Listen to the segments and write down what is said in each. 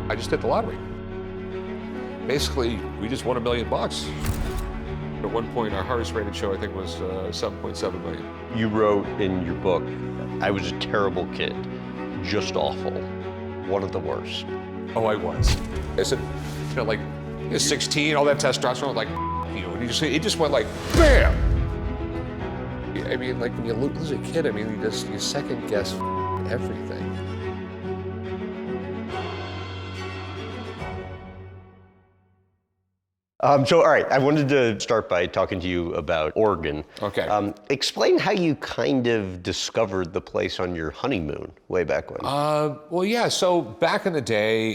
I just hit the lottery. Basically, we just won $1 million. At one point, our highest rated show, I think, was 7.7 million. You wrote in your book, I was a terrible kid, just awful, one of the worst. Oh, I was. I said, you know, like, you're 16, all that testosterone, like, you. And it just went like, bam! I mean, like, when you lose a kid, I mean, you second guess everything. So, all right, I wanted to start by talking to you about Oregon. Okay. Explain how you kind of discovered the place on your honeymoon way back when. Well, yeah, so back in the day,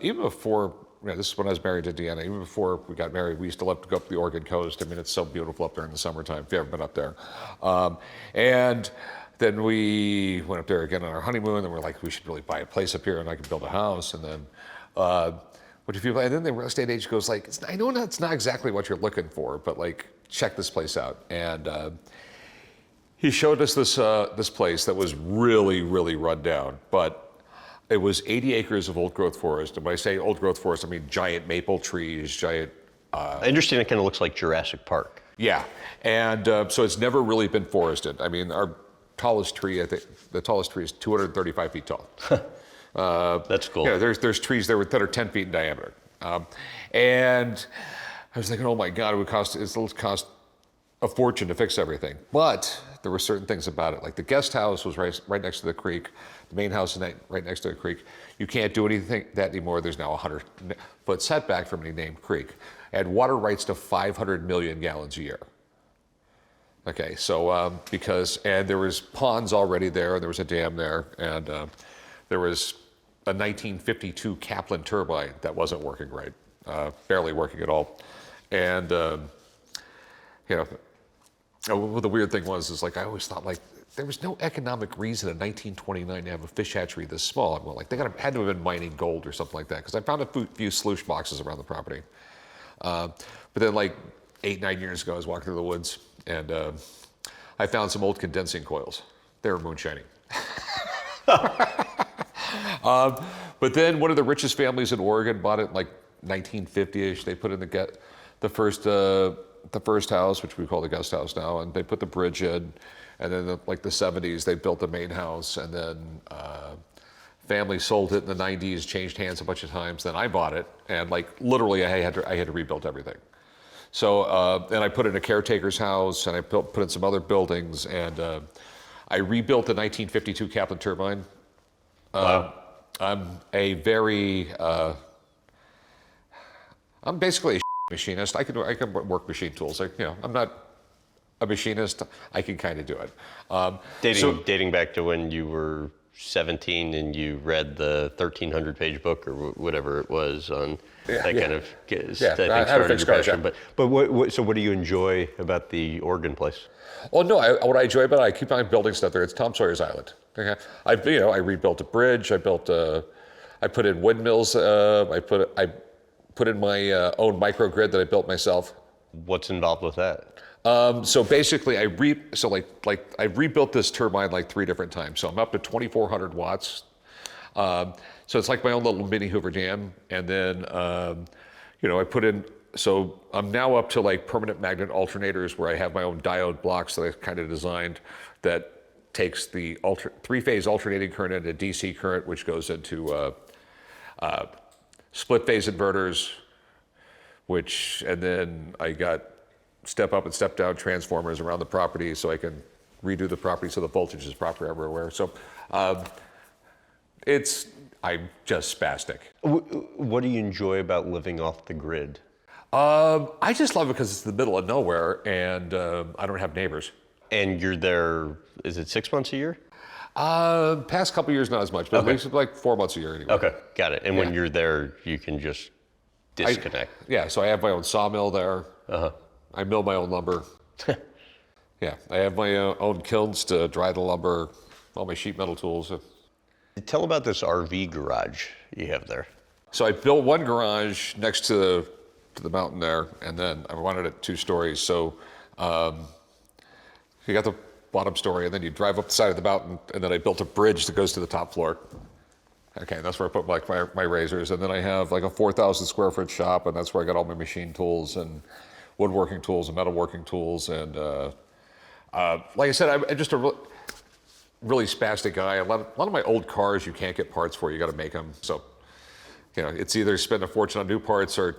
even before, you know, this is when I was married to Deanna, even before we got married, we used to love to go up to the Oregon coast. I mean, it's so beautiful up there in the summertime, if you've ever been up there. And then we went up there again on our honeymoon, and we're like, we should really buy a place up here, and I could build a house. And then, and then the real estate agent goes like, I know it's not exactly what you're looking for, but like, check this place out. And he showed us this place that was really, really run down, but it was 80 acres of old growth forest. And when I say old growth forest, I mean giant maple trees, giant. I understand it kind of looks like Jurassic Park. Yeah, and so it's never really been forested. I mean, our tallest tree, I think the tallest tree is 235 feet tall. That's cool. Yeah, there's trees there that are 10 feet in diameter. And I was thinking, oh my God, it'll cost a fortune to fix everything. But there were certain things about it. Like the guest house was right next to the creek. The main house is right next to the creek. You can't do anything that anymore. There's now a 100-foot setback from any named creek. And water rights to 500 million gallons a year. Okay, so and there was ponds already there, and there was a dam there, and there was a 1952 Kaplan turbine that wasn't working right, barely working at all. And, you know, well, the weird thing was like, I always thought like, there was no economic reason in 1929 to have a fish hatchery this small. Well, like they had to have been mining gold or something like that, because I found a few sluice boxes around the property. But then like 8-9 years ago, I was walking through the woods, and I found some old condensing coils. They were moonshining. But then one of the richest families in Oregon bought it in like 1950-ish. They put in the first house, which we call the guest house now, and they put the bridge in. And then like the 70s, they built the main house, and then family sold it in the 90s, changed hands a bunch of times. Then I bought it, and like literally I had to rebuild everything. So and I put in a caretaker's house, and I put in some other buildings, and I rebuilt the 1952 Kaplan turbine. Wow. I'm basically a machinist. I can work machine tools. I'm not a machinist. I can kind of do it. Dating back to when you were 17 and you read the 1,300-page book or whatever it was on that kind of, I think, started your passion. But what do you enjoy about the Oregon place? Well, no, what I enjoy about it, I keep on building stuff there. It's Tom Sawyer's Island. Okay? I rebuilt a bridge. I put in windmills. I put in my own microgrid that I built myself. What's involved with that? So basically, I rebuilt this turbine like 3 different times. So I'm up to 2,400 watts. So it's like my own little mini Hoover Dam. And then, I put in. So I'm now up to like permanent magnet alternators, where I have my own diode blocks that I kind of designed that takes the 3-phase alternating current into DC current, which goes into split phase inverters, and then I got step up and step down transformers around the property, so I can redo the property so the voltage is proper everywhere. So I'm just spastic. What do you enjoy about living off the grid? I just love it because it's in the middle of nowhere, and I don't have neighbors. And you're there, is it 6 months a year? Past couple years, not as much, but okay. At least like 4 months a year anyway. Okay, got it. And when you're there, you can just disconnect. So I have my own sawmill there. Uh-huh. I mill my own lumber. Yeah, I have my own kilns to dry the lumber, all my sheet metal tools. Tell about this RV garage you have there. So I built one garage next to the mountain there, and then I wanted it 2 stories. So you got the bottom story, and then you drive up the side of the mountain, and then I built a bridge that goes to the top floor. Okay, that's where I put like my razors, and then I have like a 4,000 square foot shop, and that's where I got all my machine tools and woodworking tools and metalworking tools, and like I said, I'm just a really spastic guy. A lot of my old cars you can't get parts for. You got to make them. So, it's either spend a fortune on new parts or,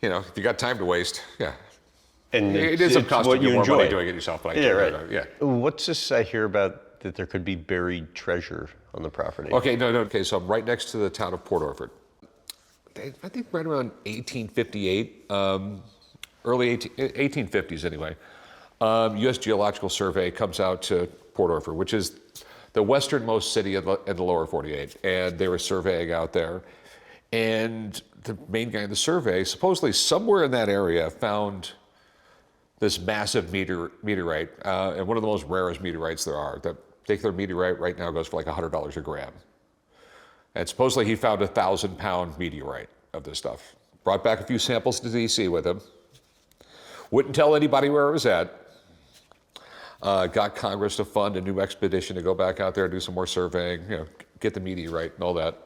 if you got time to waste, yeah. And it is costing you more money doing it yourself. But yeah, right. Yeah. What's this I hear about that there could be buried treasure on the property? Okay, no. Okay, so I'm right next to the town of Port Orford. I think right around 1858, early 1850s anyway. U.S. Geological Survey comes out to Port Orford, which is the westernmost city in the lower 48, and they were surveying out there. And the main guy in the survey, supposedly somewhere in that area, found this massive meteorite, and one of the most rarest meteorites there are. That particular meteorite right now goes for like $100 a gram. And supposedly he found a 1,000-pound meteorite of this stuff. Brought back a few samples to D.C. with him. Wouldn't tell anybody where it was at. Got Congress to fund a new expedition to go back out there, do some more surveying, get the meteorite and all that.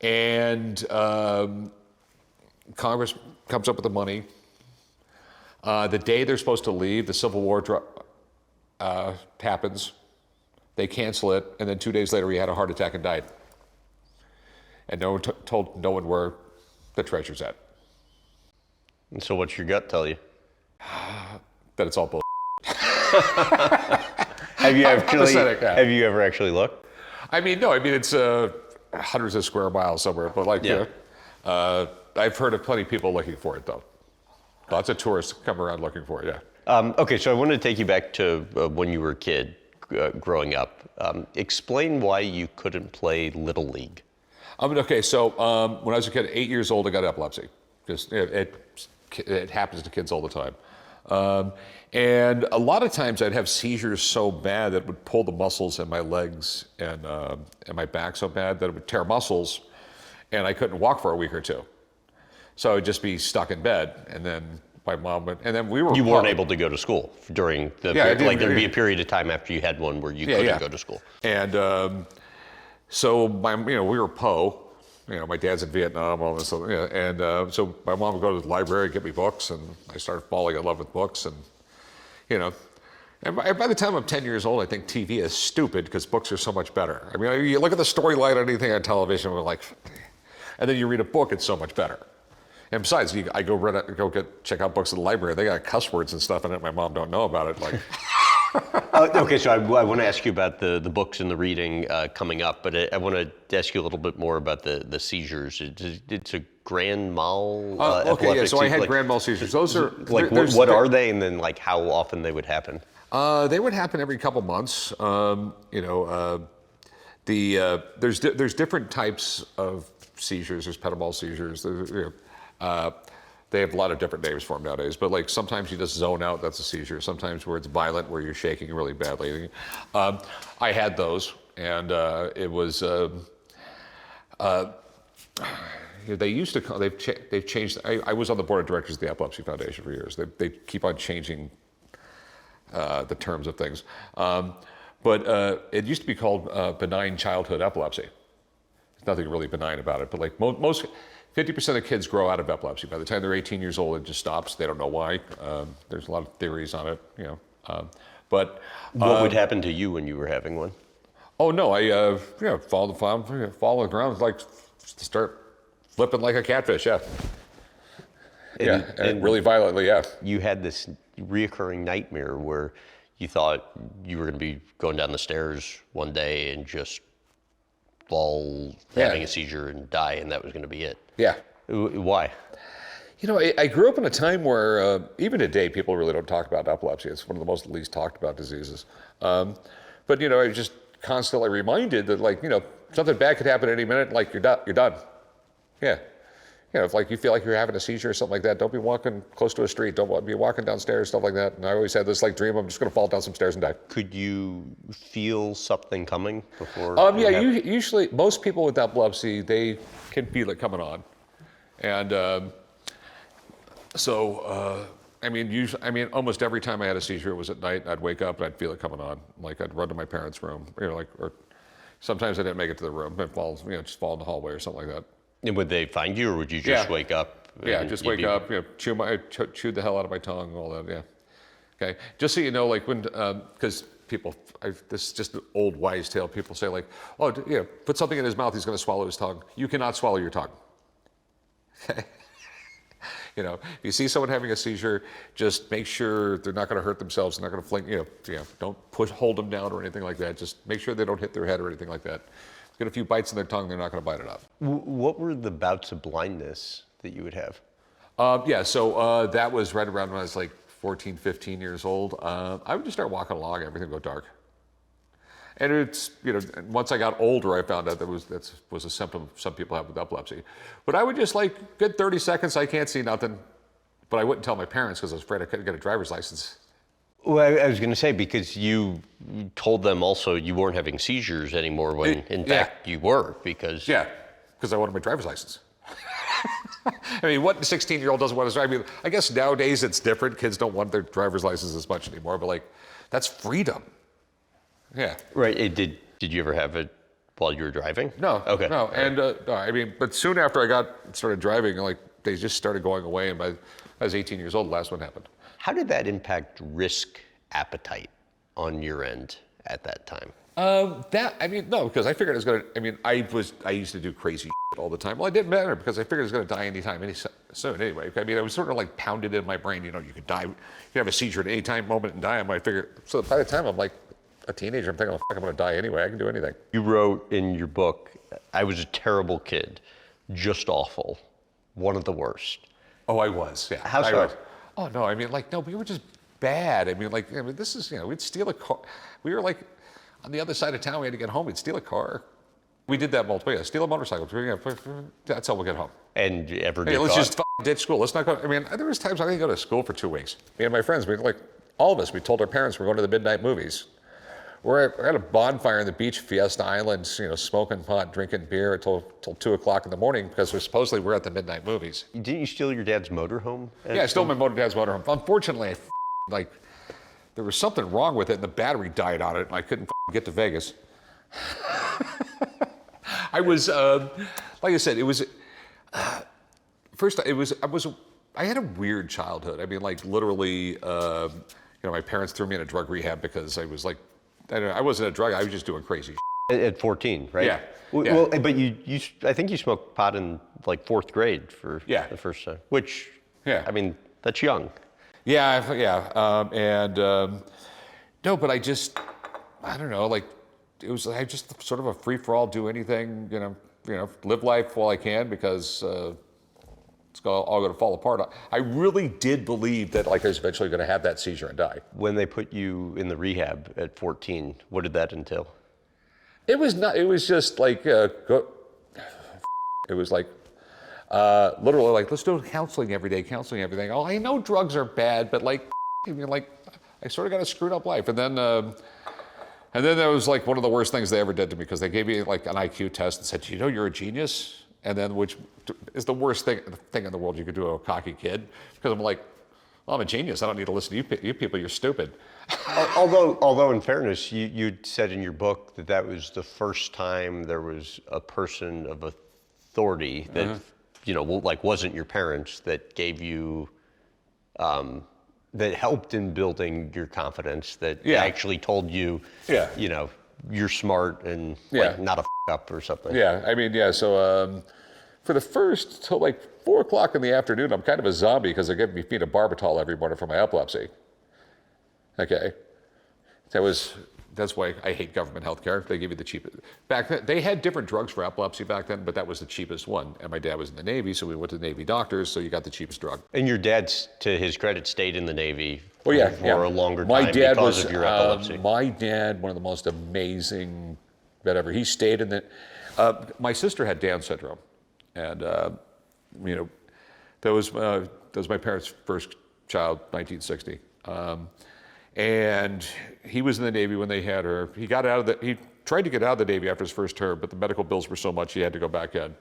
And Congress comes up with the money. The day they're supposed to leave, the Civil War happens. They cancel it, and then 2 days later he had a heart attack and died. And no one told no one where the treasure's at. And so what's your gut tell you? That it's all bull. Have you ever actually looked? I mean, no. I mean, it's hundreds of square miles somewhere, but I've heard of plenty of people looking for it, though. Lots of tourists come around looking for it. Yeah. Okay, so I wanted to take you back to when you were a kid, growing up. Explain why you couldn't play Little League. Okay, so when I was a kid, 8 years old, I got epilepsy. Just it happens to kids all the time. And a lot of times I'd have seizures so bad that it would pull the muscles in my legs and my back so bad that it would tear muscles, and I couldn't walk for a week or two. So I'd just be stuck in bed, and then my mom would, and then we were. You weren't able to go to school during the period, like there'd be a period of time after you had one where you couldn't go to school. And so we were Po. My dad's in Vietnam, all this, and so my mom would go to the library, get me books, and I started falling in love with books, and and by the time I'm 10 years old, I think TV is stupid because books are so much better. I mean, you look at the storyline on anything on television, we're like, and then you read a book, it's so much better. And besides, I check out books at the library. They got cuss words and stuff in it. My mom don't know about it. Like. Okay, so I want to ask you about the books and the reading coming up, but I want to ask you a little bit more about the seizures. It's a grand mal okay, yeah, so I had grand mal seizures. Those are like what are they, and then like how often they would happen? They would happen every couple months. There's different types of seizures. There's pedal seizures. They have a lot of different names for them nowadays, but like sometimes you just zone out, that's a seizure. Sometimes where it's violent, where you're shaking really badly. I had those, and it was. They've changed. I was on the board of directors of the Epilepsy Foundation for years. They keep on changing the terms of things, but it used to be called benign childhood epilepsy. There's nothing really benign about it, but like most 50% of kids grow out of epilepsy. By the time they're 18 years old, it just stops. They don't know why. There's a lot of theories on it, but what would happen to you when you were having one? Oh no, I fall on the ground, like start flipping like a catfish. Yeah. And really violently. Yeah. You had this reoccurring nightmare where you thought you were going to be going down the stairs one day and just fall, having a seizure and die, and that was going to be it. Yeah. Why? I grew up in a time where even today people really don't talk about epilepsy. It's one of the most least talked about diseases. But I was just constantly reminded that something bad could happen any minute. Like you're done. Yeah. If like you feel like you're having a seizure or something like that, don't be walking close to a street. Don't be walking downstairs, stuff like that. And I always had this dream, I'm just going to fall down some stairs and die. Could you feel something coming before? Usually most people with epilepsy, they can feel it coming on. And almost every time I had a seizure, it was at night. I'd wake up and I'd feel it coming on. Like I'd run to my parents' room, or Sometimes I didn't make it to the room. It falls, just fall in the hallway or something like that. And would they find you, or would you just wake up? Yeah, just wake up, chewed the hell out of my tongue, all that, yeah. Okay, just so you know, like when, because this is just an old wise tale. People say like, oh, put something in his mouth, he's going to swallow his tongue. You cannot swallow your tongue. Okay. If you see someone having a seizure, just make sure they're not going to hurt themselves. They're not going to fling, don't hold them down or anything like that. Just make sure they don't hit their head or anything like that. Get a few bites in their tongue, they're not going to bite it up. What were the bouts of blindness that you would have? So that was right around when I was like 14, 15 years old. I would just start walking along, everything would go dark. And it's, once I got older, I found out that was a symptom some people have with epilepsy. But I would just like, good 30 seconds, I can't see nothing. But I wouldn't tell my parents because I was afraid I couldn't get a driver's license. Well, I was going to say, because you told them also you weren't having seizures anymore when, in fact, you were, because... Yeah, because I wanted my driver's license. I mean, what 16-year-old doesn't want to drive? I mean, I guess nowadays it's different. Kids don't want their driver's license as much anymore, but like, that's freedom. Yeah. Right. Did you ever have it while you were driving? No. Okay. No. And I mean, but soon after I started driving, like they just started going away. And I was 18 years old, the last one happened. How did that impact risk appetite on your end at that time? No, because I figured I was going to, I used to do crazy shit all the time. Well, it didn't matter because I figured I was going to die anytime, soon anyway. I mean, I was sort of like pounded in my brain, you could die, you could have a seizure at any time, moment, and die. I might figure, so by the time I'm like a teenager, I'm thinking, I'm going to die anyway. I can do anything. You wrote in your book, I was a terrible kid, just awful, one of the worst. Oh, I was, yeah. How so? Oh, no, no, we were just bad. This is, we'd steal a car. We were like, on the other side of town, we had to get home. We'd steal a car. We did that multiple ways. Steal a motorcycle. That's how we'll get home. And ever get let's caught? just ditch school. Let's not go. There was times I didn't go to school for 2 weeks. Me and my friends, all of us, we told our parents we're going to the midnight movies. We're at a bonfire on the beach, Fiesta Island, smoking pot, drinking beer till 2 o'clock in the morning because supposedly we're at the midnight movies. Didn't you steal your dad's motorhome? Yeah, I stole my dad's motorhome. Unfortunately, there was something wrong with it and the battery died on it and I couldn't get to Vegas. I was, like I said, it was, first, I had a weird childhood. Literally, my parents threw me in a drug rehab because I was I wasn't a drug, I was just doing crazy shit. At 14, right? Yeah. Well, but I think you smoked pot in like 4th grade for the first time, which, that's young. Yeah. No, but I don't know, it was just sort of a free-for-all, do anything, live life while I can because it's all going to fall apart. I really did believe that I was eventually going to have that seizure and die. When they put you in the rehab at 14, what did that entail? It was not. It was just it was literally let's do counseling every day, counseling everything. Oh, I know drugs are bad, but I sort of got a screwed up life, and then that was one of the worst things they ever did to me because they gave me an IQ test and said, you're a genius. And then, which is the worst thing in the world you could do to a cocky kid, because I'm well, I'm a genius. I don't need to listen to you people. You're stupid. Although, in fairness, you said in your book that was the first time there was a person of authority that wasn't your parents that gave you, that helped in building your confidence. That actually told you, you're smart and not a up or something. Yeah, so for the first till 4 o'clock in the afternoon, I'm kind of a zombie because they give me phenobarbital every morning for my epilepsy. Okay, that's why I hate government health care. They give you the cheapest. Back then, they had different drugs for epilepsy back then, but that was the cheapest one. And my dad was in the Navy, so we went to the Navy doctors, so you got the cheapest drug. And your dad, to his credit, stayed in the Navy for a longer time because of your epilepsy. My dad, one of the most amazing ever. He stayed in the. My sister had Down syndrome, and that was my parents' first child, 1960. And he was in the Navy when they had her. He tried to get out of the Navy after his first term, but the medical bills were so much he had to go back in.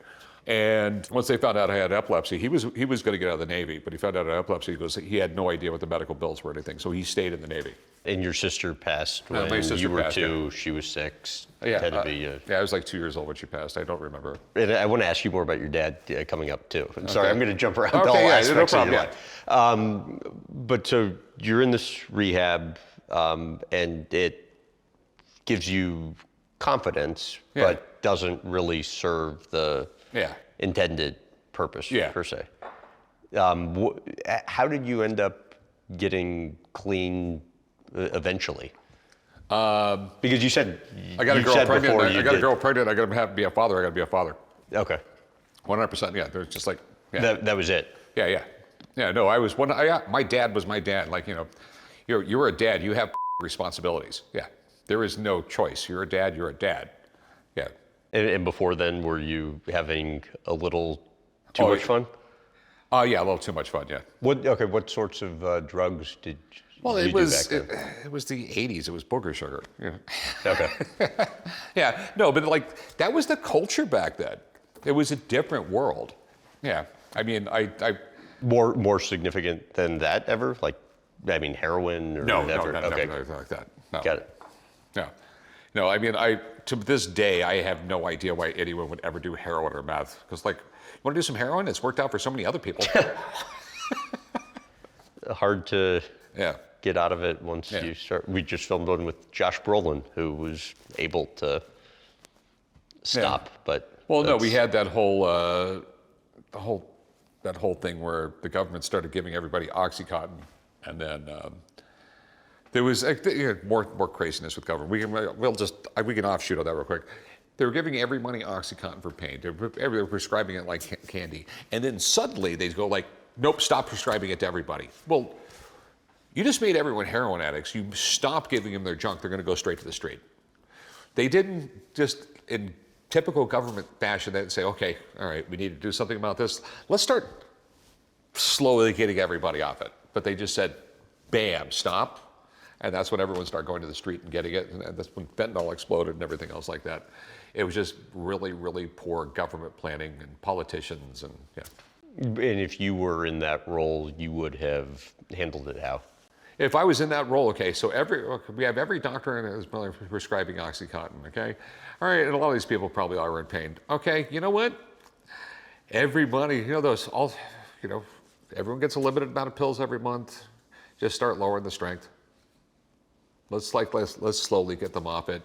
And once they found out I had epilepsy, he was going to get out of the Navy, but he found out I had epilepsy because he had no idea what the medical bills were or anything, so he stayed in the Navy. And your sister passed My when sister you were passed, 2, she was 6. Yeah, Had to be, I was like 2 years old when she passed. I don't remember. and I want to ask you more about your dad coming up too. I'm sorry, I'm going to jump around Okay, all yeah, aspects no of your problem, life. But so you're in this rehab, and it gives you confidence, but doesn't really serve the intended purpose per se. How did you end up getting clean eventually? Because you said I got a girl pregnant. I got a girl pregnant. I got to be a father. I got to be a father. Okay. 100%. Yeah. There's just like that was it. Yeah. No, I was one. My dad was my dad. Like you're a dad. You have responsibilities. Yeah. There is no choice. You're a dad. You're a dad. Yeah. And before then, were you having a little too much fun? Yeah, a little too much fun. Yeah. What sorts of drugs did you do back then? It was the 80s. It was booger sugar. Yeah. Okay. Yeah. No, but like that was the culture back then. It was a different world. Yeah. I mean, I more significant than that ever? Like, I mean, heroin or whatever? Okay. No, nothing like that. No. Got it. No. I mean, to this day, I have no idea why anyone would ever do heroin or meth. Because, like, you want to do some heroin? It's worked out for so many other people. Hard to get out of it once you start. We just filmed one with Josh Brolin, who was able to stop, but we had that whole thing where the government started giving everybody OxyContin, and then there was more craziness with government. We can offshoot on that real quick. They were giving everybody OxyContin for pain. They were prescribing it like candy, and then suddenly they go like, "Nope, stop prescribing it to everybody." Well, you just made everyone heroin addicts. You stop giving them their junk, they're going to go straight to the street. They didn't just in typical government fashion then say, "Okay, all right, we need to do something about this. Let's start slowly getting everybody off it." But they just said, "Bam, stop." And that's when everyone started going to the street and getting it. And that's when fentanyl exploded and everything else like that. It was just really, really poor government planning and politicians and And if you were in that role, you would have handled it how? If I was in that role, okay, so we have every doctor in his mother prescribing OxyContin, okay? All right, and a lot of these people probably are in pain. Okay, you know what? Everybody, everyone gets a limited amount of pills every month. Just start lowering the strength. Let's slowly get them off it.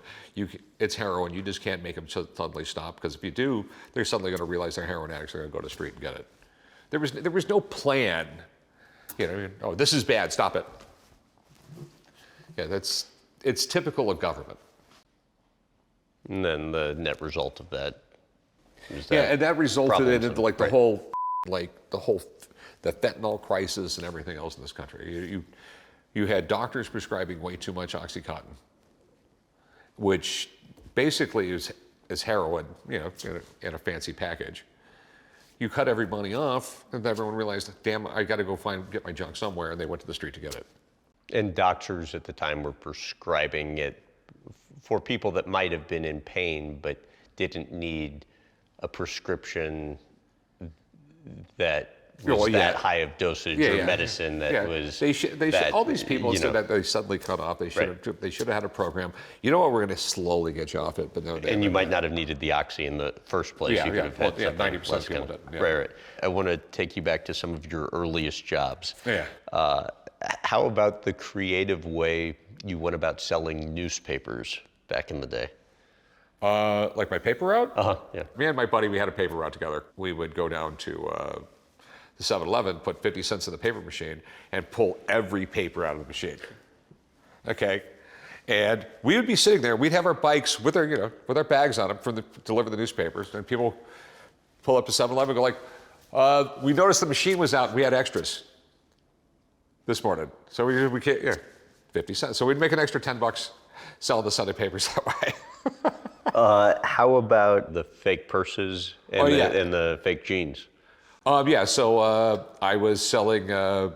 It's heroin. You just can't make them suddenly stop, because if you do, they're suddenly going to realize they're heroin addicts. They're going to go to the street and get it. There was no plan. Oh, this is bad. Stop it. Yeah, it's typical of government. And then the net result of that is and that resulted in like the whole the fentanyl crisis and everything else in this country. You had doctors prescribing way too much OxyContin, which basically is heroin, in a fancy package. You cut everybody off, and everyone realized, damn, I got to go get my junk somewhere, and they went to the street to get it. And doctors at the time were prescribing it for people that might have been in pain but didn't need a prescription that was that high of dosage or medicine that was. They should, all these people that they suddenly cut off. They should have had a program. You know what? We're going to slowly get you off it, but no. And you might not have needed the oxy in the first place. You could have had 90% of people did. Right. I want to take you back to some of your earliest jobs. Yeah. How about the creative way you went about selling newspapers back in the day? Like my paper route? Yeah. Me and my buddy, we had a paper route together. We would go down to the 7-Eleven, put 50 cents in the paper machine, and pull every paper out of the machine. Okay? And we would be sitting there, we'd have our bikes with our bags on them deliver the newspapers, and people pull up to 7-Eleven and go like, we noticed the machine was out, we had extras this morning. So we can't, 50 cents. So we'd make an extra $10 selling the Sunday papers that way. How about the fake purses and the fake jeans? So I was selling, I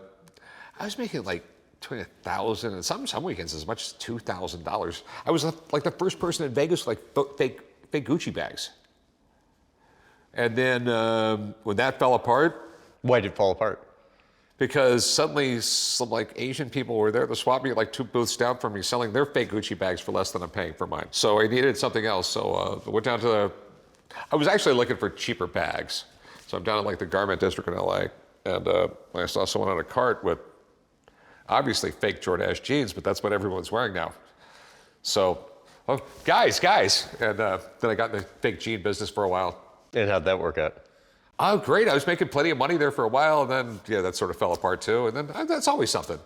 was making like between $1,000 and some weekends as much as $2,000. I was like the first person in Vegas with like fake Gucci bags. And then when that fell apart. Why did it fall apart? because suddenly some like Asian people were there at the swap meet, like 2 booths down from me, selling their fake Gucci bags for less than I'm paying for mine. So I needed something else. So I went down to I was actually looking for cheaper bags. So I'm down in like the garment district in LA, and I saw someone on a cart with obviously fake Jordache jeans, but that's what everyone's wearing now. So, oh, guys, and then I got in the fake jean business for a while. And how'd that work out? Oh, great. I was making plenty of money there for a while, and then, yeah, that sort of fell apart too. And then that's always something.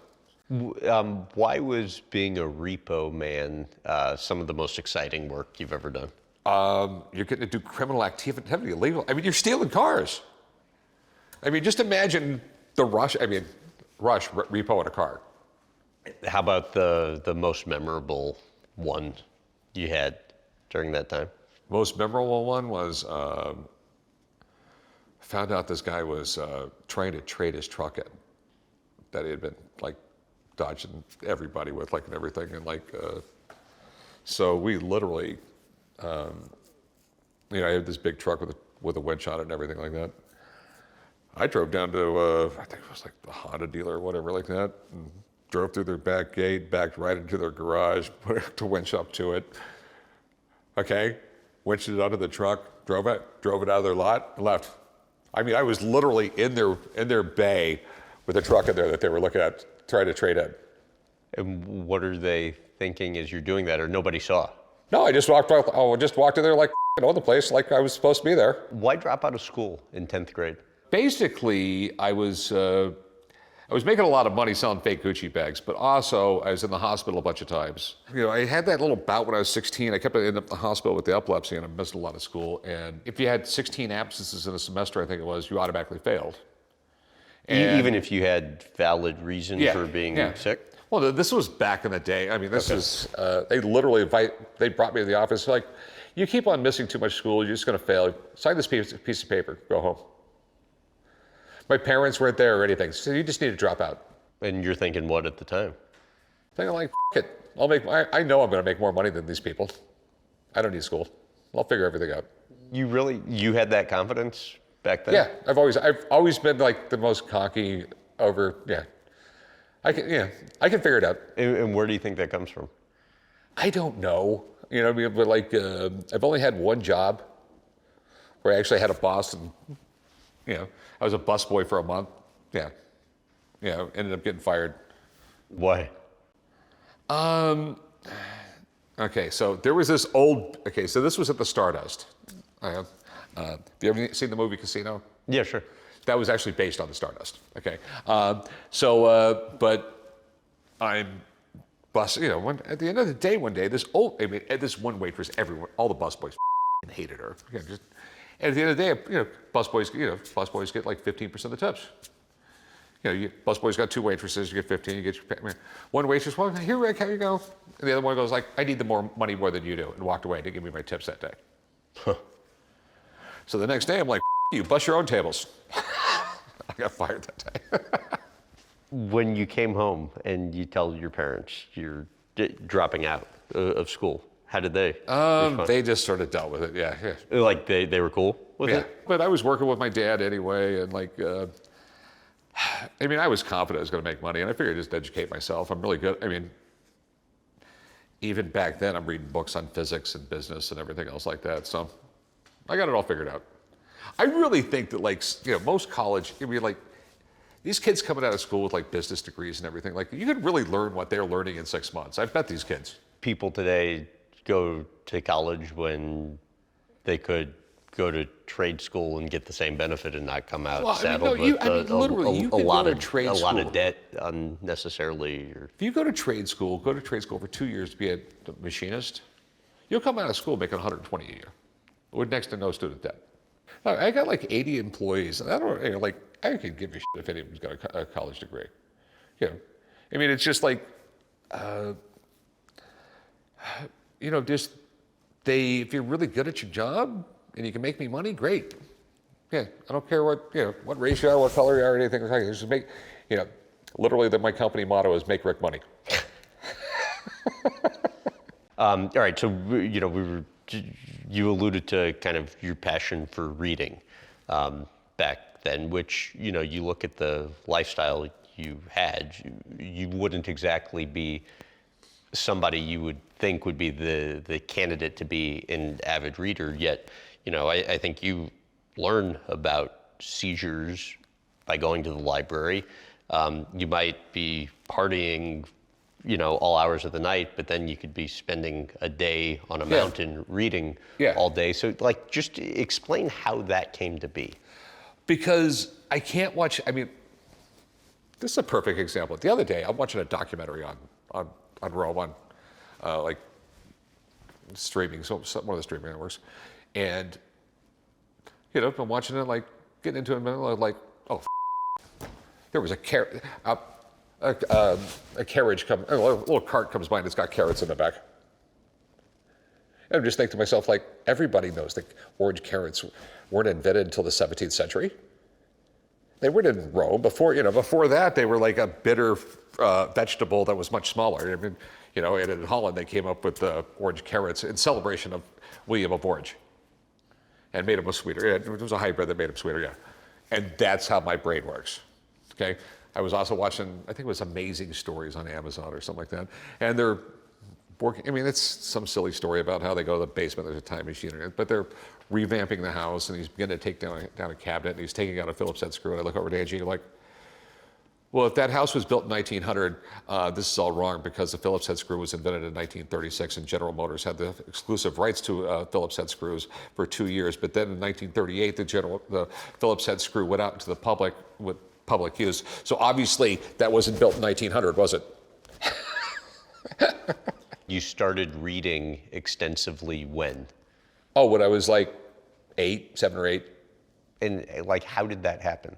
Why was being a repo man some of the most exciting work you've ever done? You're getting to do criminal activity, illegal. I mean, you're stealing cars. I mean, just imagine the rush. I mean, repo in a car. How about the most memorable one you had during that time? Most memorable one was found out this guy was trying to trade his truck in that he had been like dodging everybody with, like, and everything, and like so we literally I had this big truck with a winch on it and everything like that. I drove down to I think it was like the Honda dealer or whatever like that, and drove through their back gate, backed right into their garage, put the winch up to it. Okay, winched it onto the truck, drove it out of their lot, and left. I mean, I was literally in their bay with a truck in there that they were looking at, trying to trade in. And what are they thinking as you're doing that, or nobody saw? No, I just walked out. Oh, just walked in there like the place, like I was supposed to be there. Why drop out of school in 10th grade? Basically, I was making a lot of money selling fake Gucci bags, but also I was in the hospital a bunch of times. I had that little bout when I was 16. I kept ending up in the hospital with the epilepsy, and I missed a lot of school. And if you had 16 absences in a semester, I think it was, you automatically failed. And even if you had valid reasons for being sick? Well, this was back in the day. I mean, this was, they literally they brought me to the office, like, you keep on missing too much school, you're just going to fail. Sign this piece of paper, go home. My parents weren't there or anything, so you just need to drop out. And you're thinking what at the time? Thinking like, it. I know I'm going to make more money than these people. I don't need school. I'll figure everything out. You had that confidence back then? Yeah, I've always been like the most cocky I can figure it out. And where do you think that comes from? I don't know. But like, I've only had one job where I actually had a boss, and I was a busboy for a month. Ended up getting fired. Why? Okay, so there was this so this was at the Stardust. Have you ever seen the movie Casino? Yeah, sure. That was actually based on the Stardust. Okay, but I'm bus. At the end of the day, one day, this one waitress, all the busboys hated her. And at the end of the day, busboys get like 15% of the tips. Busboys got 2 waitresses, you get 15, you get your one waitress. Well, here, Rick, how you go? And the other one goes like, I need the money more than you do, and walked away. Didn't give me my tips that day. Huh. So the next day, I'm like, you bust your own tables. I got fired that day. When you came home and you tell your parents you're dropping out of school, how did they respond? They just sort of dealt with it, yeah. Like they were cool with it? But I was working with my dad anyway, and like, I was confident I was going to make money, and I figured I'd just educate myself. I'm really good. Even back then, I'm reading books on physics and business and everything else like that, so I got it all figured out. I really think that most college, these kids coming out of school with like business degrees and everything, like you could really learn what they're learning in 6 months. I've met these kids. People today go to college when they could go to trade school and get the same benefit and not come out saddled with a lot of debt unnecessarily. If you go to trade school for 2 years to be a machinist, you'll come out of school making $120 a year with next to no student debt. I got like 80 employees, and I don't I could give a shit if anyone's got a college degree. It's just like, if you're really good at your job and you can make me money, great. Yeah, I don't care what race you are, what color you are, or anything like that. Just make, literally my company motto is make Rick money. All right, so you alluded to kind of your passion for reading. back then, which, you know, you look at the lifestyle you had, you wouldn't exactly be somebody you would think would be the candidate to be an avid reader. Yet, you know, I think you learn about seizures by going to the library. You might be partying, you know, all hours of the night, but then you could be spending a day on a mountain reading all day. So, like, just explain how that came to be. Because I can't watch, I mean, this is a perfect example. The other day, I'm watching a documentary on Raw One, like streaming, so one of the streaming networks. And, you know, I'm watching it, like, getting into it, and I'm like, oh, there was a carriage a little cart comes by and it's got carrots in the back. And I'm just thinking to myself, like, everybody knows that orange carrots weren't invented until the 17th century. They weren't in Rome. Before that, they were like a bitter vegetable that was much smaller. I mean, you know, and in Holland, they came up with orange carrots in celebration of William of Orange and made them sweeter. It was a hybrid that made them sweeter, yeah. And that's how my brain works, okay? I was also watching, I think it was Amazing Stories on Amazon or something like that. And they're working, I mean, it's some silly story about how they go to the basement, there's a time machine in it, but they're revamping the house and he's beginning to take down a cabinet and he's taking out a Phillips head screw. And I look over to Angie like, well, if that house was built in 1900, this is all wrong because the Phillips head screw was invented in 1936 and General Motors had the exclusive rights to Phillips head screws for 2 years. But then in 1938, the Phillips head screw went out into the public with public use. So obviously that wasn't built in 1900, was it? You started reading extensively when? Oh, when I was like 7 or 8. And like, how did that happen?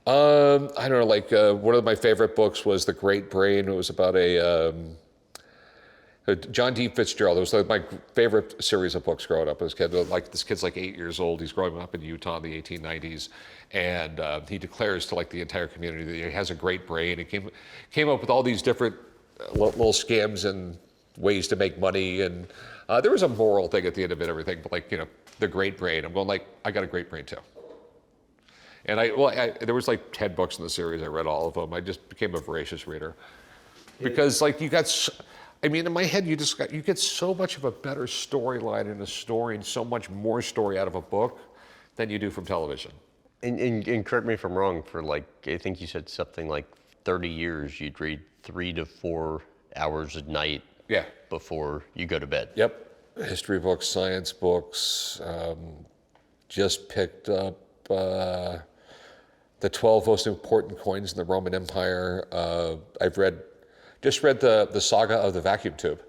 I don't know, like one of my favorite books was The Great Brain. It was about a John D. Fitzgerald. It was like my favorite series of books growing up as a kid. Like, this kid's like 8 years old. He's growing up in Utah in the 1890s. And he declares to like the entire community that he has a great brain. He came up with all these different little scams and ways to make money. And there was a moral thing at the end of it, everything. But like, you know, the great brain. I'm going like, I got a great brain too. And there was like 10 books in the series. I read all of them. I just became a voracious reader. Because like I mean, in my head, you get so much of a better storyline in a story and so much more story out of a book than you do from television. And correct me if I'm wrong, for like, I think you said something like 30 years, you'd read 3 to 4 hours a night before you go to bed. Yep. History books, science books, just picked up the 12 most important coins in the Roman Empire. I've just read the saga of the vacuum tube.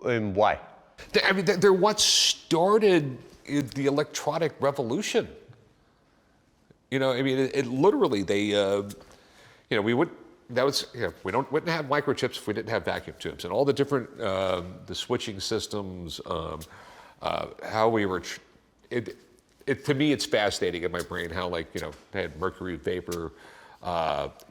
And why? I mean, they're what started the electronic revolution. You know, I mean, it literally, we wouldn't have microchips if we didn't have vacuum tubes and all the different, the switching systems, how we were, to me, it's fascinating in my brain how, like, you know, they had mercury vapor,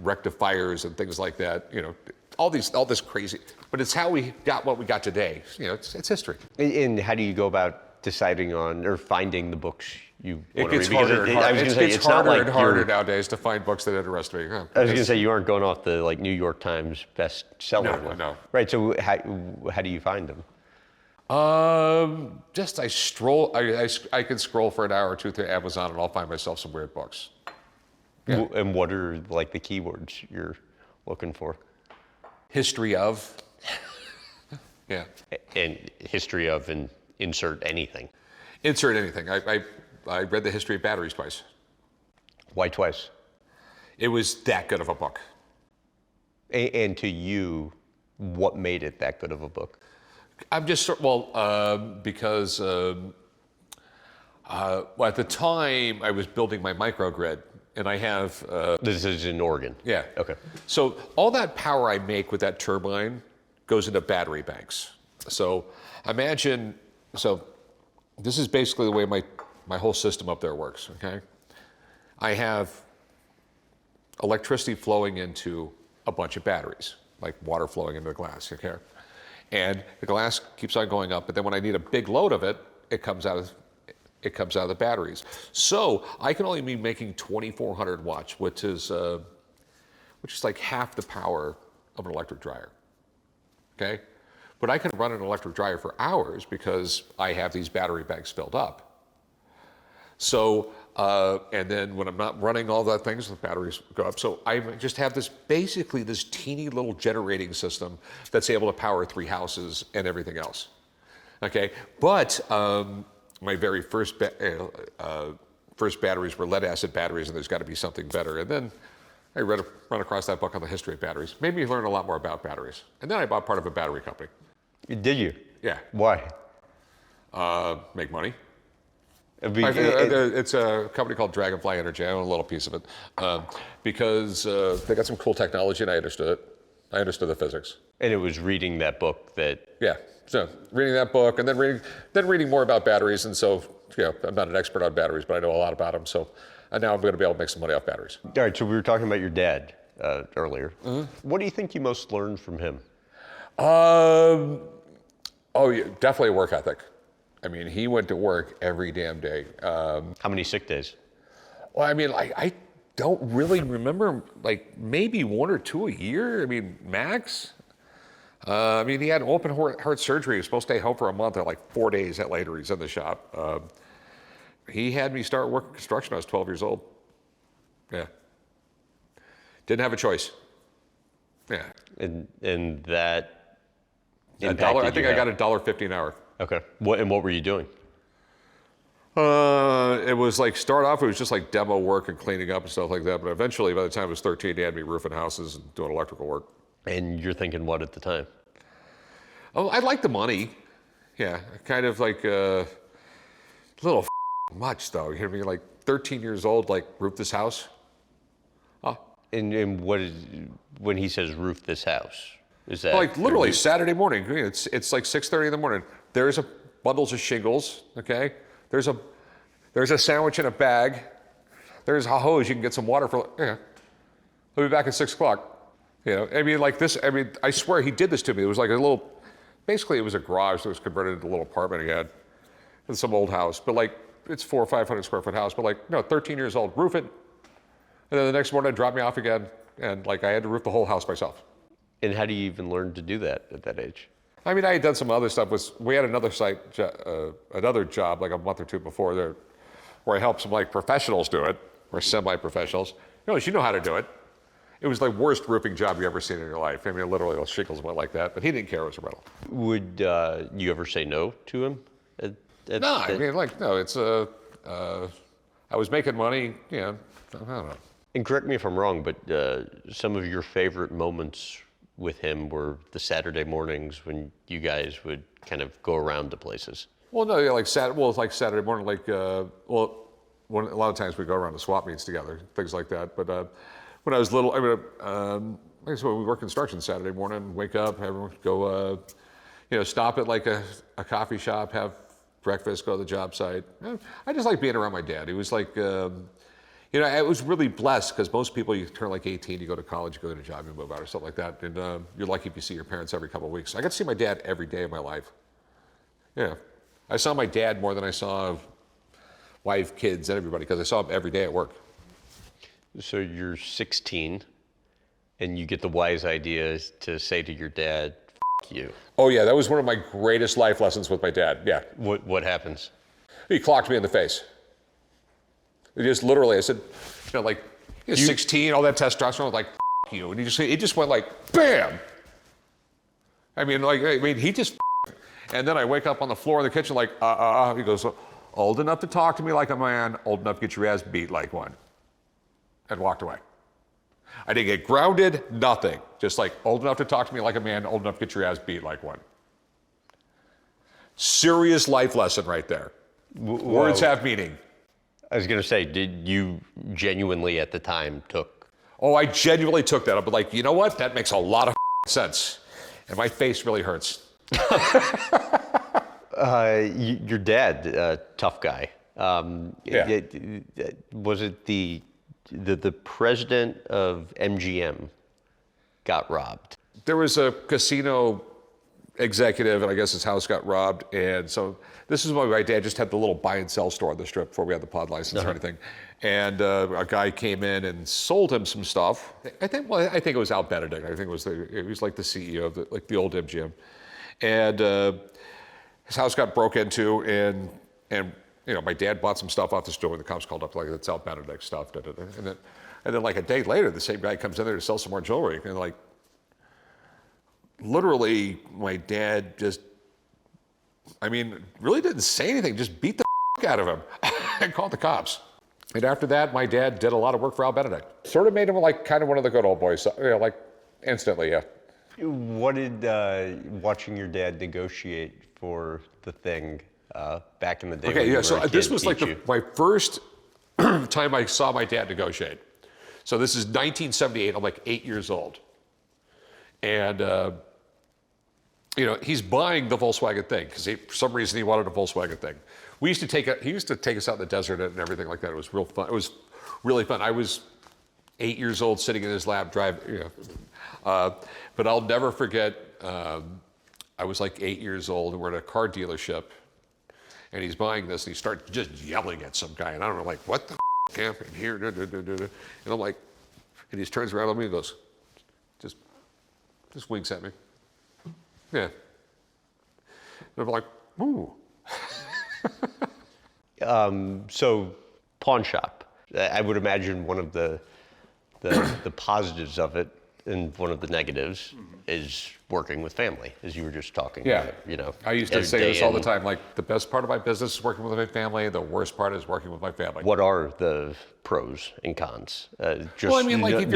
rectifiers and things like that, you know, all this crazy, but it's how we got what we got today. You know, it's history. And how do you go about deciding on or finding the books you want to read? It gets harder and harder nowadays to find books that interest me. I was going to say, you aren't going off the like New York Times bestseller one. No. Right. So how do you find them? Just I stroll. I can scroll for an hour or two through Amazon, and I'll find myself some weird books. Yeah. And what are like the keywords you're looking for? History of. Yeah. And history of, and insert anything. Insert anything. I read the history of batteries twice. Why twice? It was that good of a book. And to you, what made it that good of a book? I'm just, because at the time I was building my microgrid, and I have... This is in Oregon? Yeah. Okay. So all that power I make with that turbine goes into battery banks. So imagine, this is basically the way my whole system up there works, okay? I have electricity flowing into a bunch of batteries, like water flowing into the glass, okay? And the glass keeps on going up, but then when I need a big load of it, it comes out it comes out of the batteries. So I can only be making 2,400 watts, which is like half the power of an electric dryer. Okay, but I can run an electric dryer for hours because I have these battery banks filled up. So and then when I'm not running all that things, the batteries go up. So I just have basically this teeny little generating system that's able to power 3 houses and everything else. Okay, but my very first batteries were lead acid batteries, and there's got to be something better. And then I run across that book on the history of batteries. Made me learn a lot more about batteries. And then I bought part of a battery company. Did you? Yeah. Why? Make money. It's It's a company called Dragonfly Energy. I own a little piece of it because they got some cool technology, and I understood it. I understood the physics. And it was reading that book that. Yeah. So reading that book, and then reading more about batteries, and so I'm not an expert on batteries, but I know a lot about them. So now I'm going to be able to make some money off batteries. All right. So we were talking about your dad earlier. What do you think you most learned from him? Oh, yeah, definitely work ethic. I mean, he went to work every damn day. How many sick days? Well, I mean, I don't really remember, like maybe 1 or 2 a year. I mean, max. I mean, he had open heart surgery. He was supposed to stay home for a month, and like 4 days later, he's in the shop. He had me start working construction when I was 12 years old. Yeah. Didn't have a choice. Yeah. And that $1, I think I got $1.50 an hour. Okay. What were you doing? It was like, start off, it was just like demo work and cleaning up and stuff like that. But eventually, by the time I was 13, they had me roofing houses and doing electrical work. And you're thinking what at the time? Oh, I like the money. Yeah, kind of like a little much though. You know what I mean? Like 13 years old, like roof this house. And what is, when he says roof this house, is that? Like literally Saturday morning. It's like 6:30 in the morning. There's bundles of shingles, okay? There's a sandwich in a bag. There's a hose, you can get some water for, yeah. I'll be back at 6 o'clock. You know, I mean, like this, I mean, I swear he did this to me. It was like a little, basically it was a garage that was converted into a little apartment he had in some old house. But like, it's 400 or 500 square foot house, but like, no, 13 years old, roof it. And then the next morning, drop me off again. And like, I had to roof the whole house myself. And how do you even learn to do that at that age? I mean, I had done some other stuff. We had another another job like a month or two before there, where I helped some like professionals do it, or semi-professionals. You know how to do it. It was the worst roofing job you ever seen in your life. I mean, literally, those shingles went like that. But he didn't care it was a rental. Would you ever say no to him? No, I mean, like, no, it's I was making money, you know, I don't know. And correct me if I'm wrong, but some of your favorite moments with him were the Saturday mornings when you guys would kind of go around to places. Well, no, yeah, it's like Saturday morning, like, a lot of times we go around to swap meets together, things like that. But when I was little, I mean, like I said, we work construction Saturday morning, wake up, everyone go, stop at like a coffee shop, have breakfast, go to the job site. I just like being around my dad. He was like, I was really blessed because most people, you turn like 18, you go to college, you go to a job, you move out or something like that. And you're lucky if you see your parents every couple of weeks. I got to see my dad every day of my life. Yeah. I saw my dad more than I saw wife, kids, and everybody because I saw him every day at work. So you're 16 and you get the wise idea to say to your dad, F you. Oh yeah, that was one of my greatest life lessons with my dad, yeah. What happens? He clocked me in the face. He just literally, I said, like, you're 16, all that testosterone, like, F you. And he just went like, bam! He just, and then I wake up on the floor in the kitchen like, he goes, old enough to talk to me like a man, old enough to get your ass beat like one. And walked away. I didn't get grounded, nothing. Just like old enough to talk to me like a man, old enough to get your ass beat like one. Serious life lesson right there. Words have meaning. I was going to say, did you genuinely at the time took? Oh, I genuinely took that. I'd be like, you know what? That makes a lot of sense. And my face really hurts. Your dad, tough guy. Yeah. Was it the president of MGM got robbed? There was a casino executive, and I guess his house got robbed. And so this is why my dad just had the little buy and sell store on the Strip before we had the pod license or anything. And a guy came in and sold him some stuff. I think it was Al Benedict. I think he was like the CEO of the old MGM. And his house got broke into, and my dad bought some stuff off the store, and the cops called up like, that's Al Benedict stuff. Da, da, da. And then like a day later, the same guy comes in there to sell some more jewelry, and like, literally, my dad just, really didn't say anything, just beat the out of him and called the cops. And after that, my dad did a lot of work for Al Benedict. Sort of made him like kind of one of the good old boys, like instantly, yeah. What did watching your dad negotiate for the thing back in the day? Okay, yeah, so this was like my first time I saw my dad negotiate. So this is 1978, I'm like 8 years old. And, he's buying the Volkswagen thing because for some reason he wanted a Volkswagen thing. He used to take us out in the desert and everything like that. It was real fun. It was really fun. I was 8 years old sitting in his lap driving, but I'll never forget, I was like 8 years old and we're at a car dealership and he's buying this and he starts just yelling at some guy. And I don't know, like, what the camp in here? And I'm like, and he turns around on me and goes, just winks at me. Yeah. And I'm like, ooh. So, pawn shop. I would imagine one of the positives of it and one of the negatives is working with family, as you were just talking about. I used to say this all the time, like the best part of my business is working with my family, the worst part is working with my family. What are the pros and cons? If you're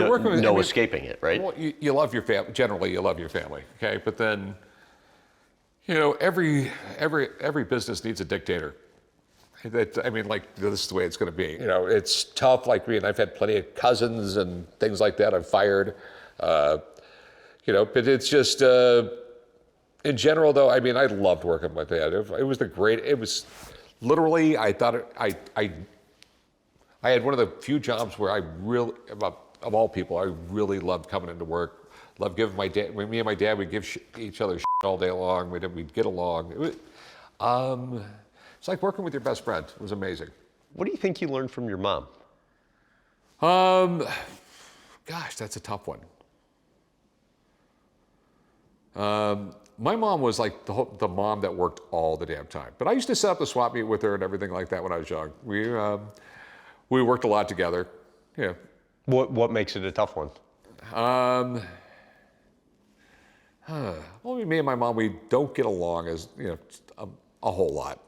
working with escaping it, right? Well, you love your family. Generally, you love your family, okay? But then, every business needs a dictator. This is the way it's going to be. It's tough. Like me, and I've had plenty of cousins and things like that I've fired. But it's just, in general though, I loved working with my dad. It was literally, I thought, I had one of the few jobs where I really, of all people, I really loved coming into work, loved giving my dad, me and my dad, we'd give each other shit all day long, we'd get along. It's like working with your best friend. It was amazing. What do you think you learned from your mom? Gosh, that's a tough one. My mom was like the mom that worked all the damn time. But I used to set up the swap meet with her and everything like that when I was young. We worked a lot together. Yeah. What makes it a tough one? Well, me and my mom, we don't get along as a whole lot.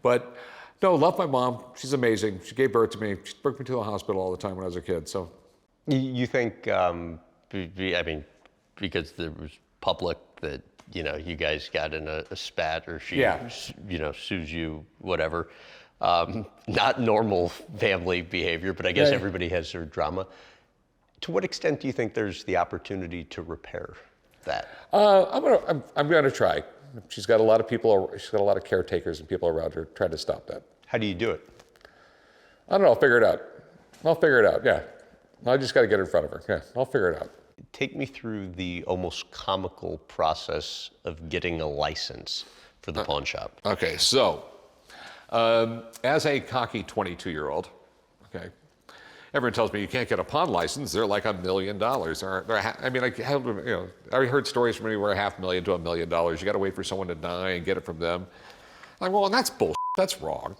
But no, love my mom. She's amazing. She gave birth to me. She took me to the hospital all the time when I was a kid. So, you think? Because there was public that you guys got in a spat, or she sues you, whatever. Not normal family behavior, but I guess everybody has their drama. To what extent do you think there's the opportunity to repair that? I'm gonna try. She's got a lot of people. She's got a lot of caretakers and people around her trying to stop that. How do you do it? I don't know. I'll figure it out. Yeah. I just got to get in front of her. Yeah. I'll figure it out. Take me through the almost comical process of getting a license for the pawn shop. Okay. So, as a cocky 22-year-old, okay, everyone tells me you can't get a pawn license. They're like $1 million. I heard stories from anywhere $500,000 to $1 million. You got to wait for someone to die and get it from them. I'm like, well, that's bullshit. That's wrong.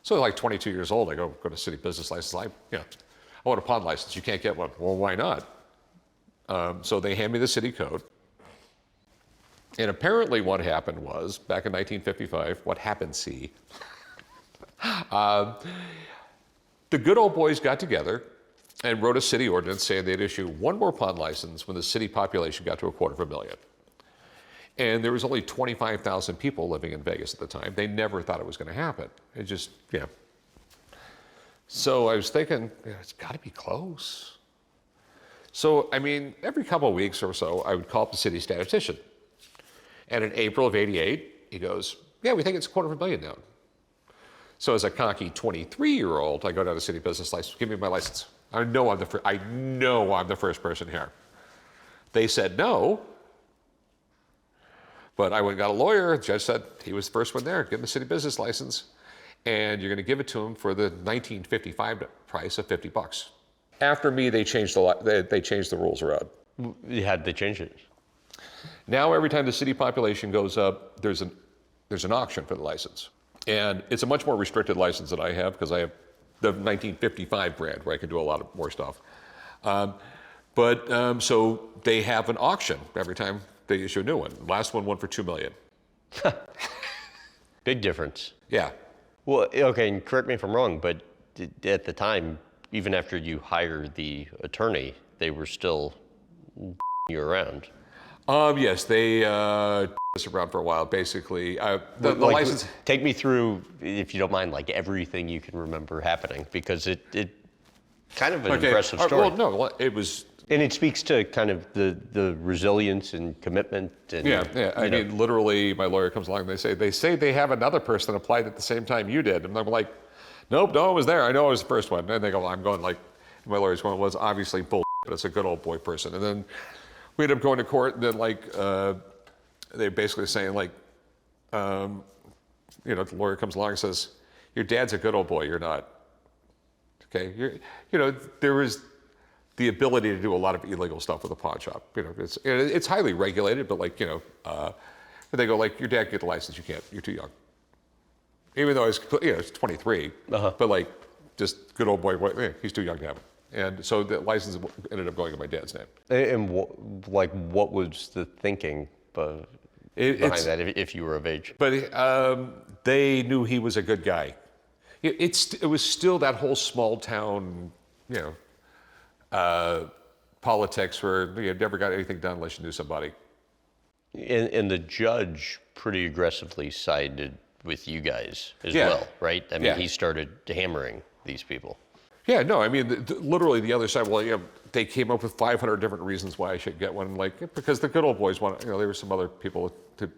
So, like 22 years old, I go to city business license. I want a pawn license. You can't get one. Well, why not? So they hand me the city code. And apparently, what happened was back in 1955. What happened? The good old boys got together and wrote a city ordinance saying they'd issue one more pawn license when the city population got to 250,000. And there was only 25,000 people living in Vegas at the time. They never thought it was going to happen. It just, So I was thinking, it's got to be close. So, every couple of weeks or so, I would call up the city statistician. And in April of '88, he goes, yeah, we think it's 250,000 now. So as a cocky 23-year-old, I go down to city business license, give me my license. I know I'm the first person here. They said no. But I went and got a lawyer. The judge said he was the first one there. Give him a city business license, and you're going to give it to him for the 1955 price of $50. After me, they changed the rules around. How did they change it? Now every time the city population goes up, there's an auction for the license, and it's a much more restricted license than I have because I have the 1955 brand where I can do a lot of more stuff. So they have an auction every time they issue a new one. Last one went for $2 million. Big difference. Yeah. Well, okay, and correct me if I'm wrong, but at the time, even after you hired the attorney, they were still you around. Yes, they us around for a while. Basically, the like, license. Take me through, if you don't mind, like everything you can remember happening, because it kind of an impressive story. Well, no, it was. And it speaks to kind of the resilience and commitment. And, yeah. I mean, literally, my lawyer comes along and they say they have another person that applied at the same time you did, and I'm like, nope, no one was there. I know I was the first one. And they go, well, I'm going like, my lawyer's going, well, it's obviously bull, but it's a good old boy person. And then we ended up going to court, and then like they're basically saying like, the lawyer comes along and says, your dad's a good old boy, you're not. Okay, there was the ability to do a lot of illegal stuff with a pawn shop. It's highly regulated, but like, but they go like, your dad get the license, you can't, you're too young. Even though it's 23, but like, just good old boy, he's too young to have it. And so the license ended up going in my dad's name. And what was the thinking behind that, if you were of age? But they knew he was a good guy. It was still that whole small town, politics where you never got anything done unless you knew somebody. And the judge pretty aggressively sided with you guys as well, right? I mean, he started hammering these people. Yeah, no, I mean, literally the other side, they came up with 500 different reasons why I should get one, like, because the good old boys wanted, there were some other people who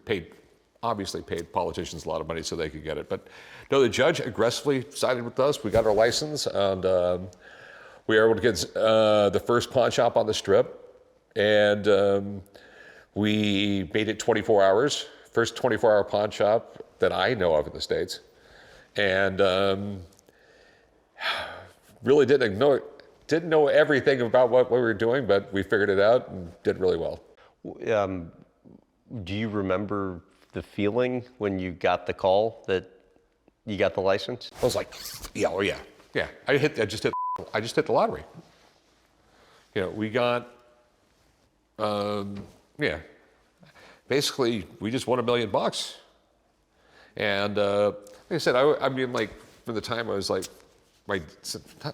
obviously paid politicians a lot of money so they could get it. But no, the judge aggressively sided with us. We got our license, and we were able to get the first pawn shop on the Strip, and we made it 24 hours, first 24-hour pawn shop that I know of in the States, and really didn't know everything about what we were doing, but we figured it out and did really well. Do you remember the feeling when you got the call that you got the license? I was like, yeah. I just hit the lottery. We got, basically we just won $1 million. And like I said, I mean, like from the time I was like,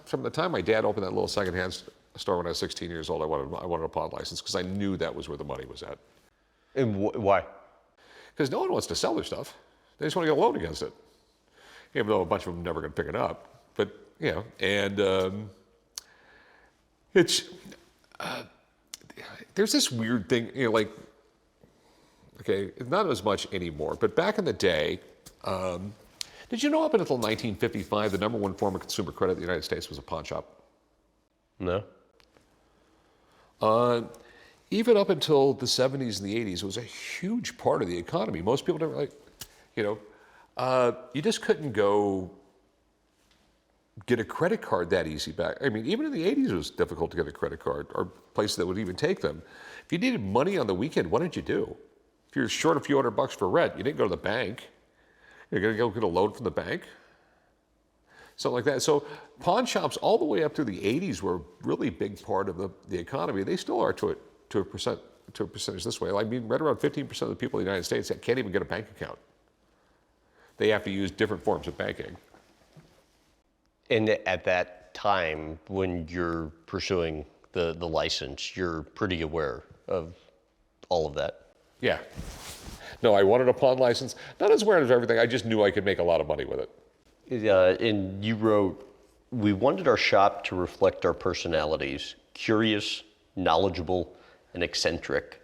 from the time my dad opened that little secondhand store when I was 16 years old, I wanted a pawn license because I knew that was where the money was at. And why? Because no one wants to sell their stuff. They just want to get a loan against it. Even though a bunch of them are never going to pick it up. But, and it's, there's this weird thing, not as much anymore, but back in the day, did you know up until 1955, the number one form of consumer credit in the United States was a pawn shop? No. Even up until the 70s and the 80s, it was a huge part of the economy. Most people never you just couldn't go get a credit card that easy back. I mean, even in the 80s, it was difficult to get a credit card or places that would even take them. If you needed money on the weekend, what did you do? If you were short a few $100 for rent, you didn't go to the bank. You're going to go get a loan from the bank? Something like that. So pawn shops all the way up through the 80s were a really big part of the economy. They still are to a percentage this way. I mean, right around 15% of the people in the United States can't even get a bank account. They have to use different forms of banking. And at that time, when you're pursuing the license, you're pretty aware of all of that? Yeah. No, I wanted a pawn license. Not as aware of everything. I just knew I could make a lot of money with it. And you wrote, we wanted our shop to reflect our personalities, curious, knowledgeable, and eccentric.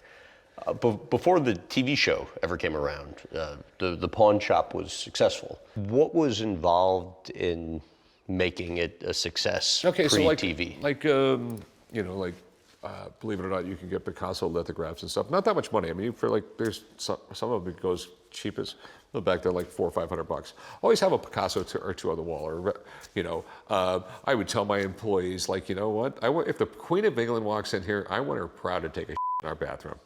Before the TV show ever came around, the pawn shop was successful. What was involved in making it a success pre-TV? believe it or not, you can get Picasso lithographs and stuff. Not that much money. I mean, for like, there's some of it goes cheap as, back there, like $400 or $500. Always have a Picasso or two on the wall, or I would tell my employees, like, you know what? If the Queen of England walks in here, I want her proud to take a in our bathroom.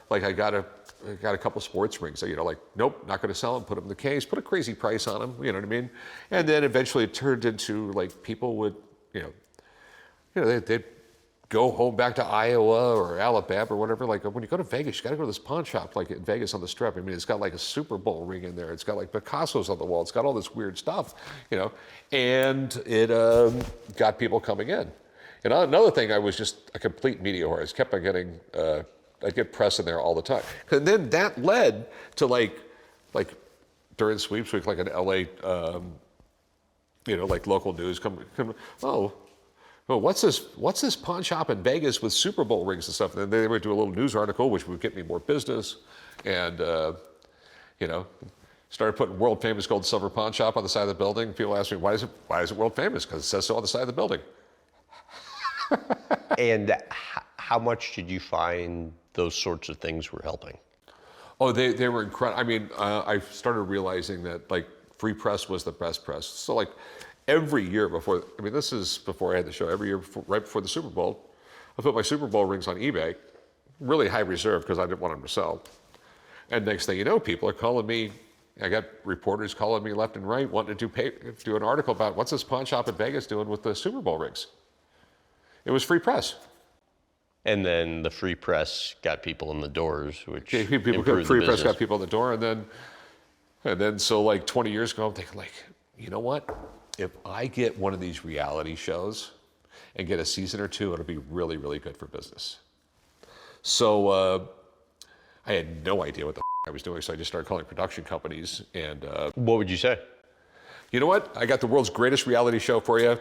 Like I got a couple sports rings. So, like, nope, not going to sell them. Put them in the case. Put a crazy price on them. You know what I mean? And then eventually it turned into like people would, they'd go home back to Iowa or Alabama or whatever. Like when you go to Vegas, you got to go to this pawn shop, like in Vegas on the Strip. I mean, it's got like a Super Bowl ring in there. It's got like Picasso's on the wall. It's got all this weird stuff, and it got people coming in. And another thing, I was just a complete media whore. I just kept on getting, I get press in there all the time. And then that led to like during sweeps week, like an LA, like local news come. Well, what's this pawn shop in Vegas with Super Bowl rings and stuff? And then they would do a little news article, which would get me more business, and started putting world famous gold and silver pawn shop on the side of the building. People ask me, why is it world famous? Because it says so on the side of the building. And how much did you find those sorts of things were helping? Oh, they were incredible. I mean, I started realizing that like free press was the best press. So like every year before, I mean, this is before I had the show, every year right before the Super Bowl, I put my Super Bowl rings on eBay, really high reserve because I didn't want them to sell. And next thing you know, people are calling me. I got reporters calling me left and right, wanting to do an article about what's this pawn shop in Vegas doing with the Super Bowl rings. It was free press. And then the free press got people in the doors, which free press got people in the door, and then so like 20 years ago, I'm thinking like, you know what? If I get one of these reality shows and get a season or two, it'll be really, really good for business. So I had no idea what the I was doing, so I just started calling production companies. And what would you say? You know what? I got the world's greatest reality show for you.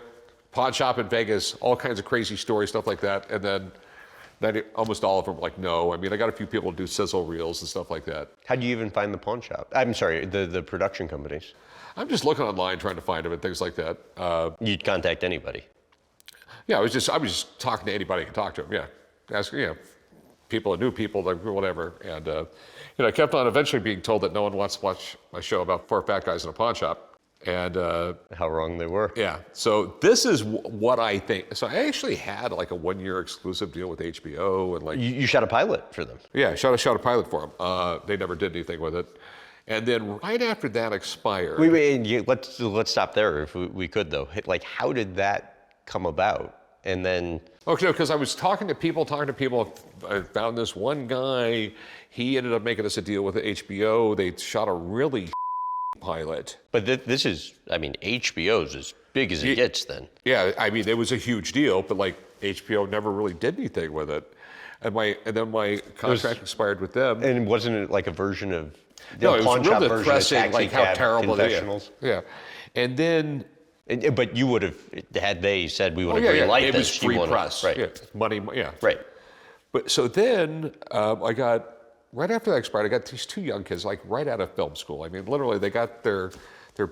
Pawn shop in Vegas, all kinds of crazy stories, stuff like that. And then almost all of them were like, no. I mean, I got a few people who do sizzle reels and stuff like that. How do you even find the pawn shop? I'm sorry, the production companies. I'm just looking online trying to find them and things like that. You'd contact anybody? Yeah, I was just talking to anybody I could talk to them. Yeah, asking, people, new people, like whatever. And I kept on eventually being told that no one wants to watch my show about four fat guys in a pawn shop. And how wrong they were. Yeah. So this is what I think. So I actually had like a 1-year exclusive deal with HBO, and like you shot a pilot for them. Yeah, I shot a pilot for them. They never did anything with it. And then right after that expired. Wait, let's stop there if we could though. Like, how did that come about? And then okay, because I was talking to people. I found this one guy. He ended up making us a deal with HBO. They shot a really pilot. But this is, I mean, HBO's as big as it gets then. Yeah, I mean, it was a huge deal, but like HBO never really did anything with it. And then my contract expired with them. And wasn't it like a version of no, it was real depressing, like how terrible they are. Yeah. And then but you would have, had they said we would agree like it this. It was free press. Right. Yeah, money, yeah. Right. But so then I got, right after that expired, I got these two young kids, like right out of film school. I mean, literally, they got their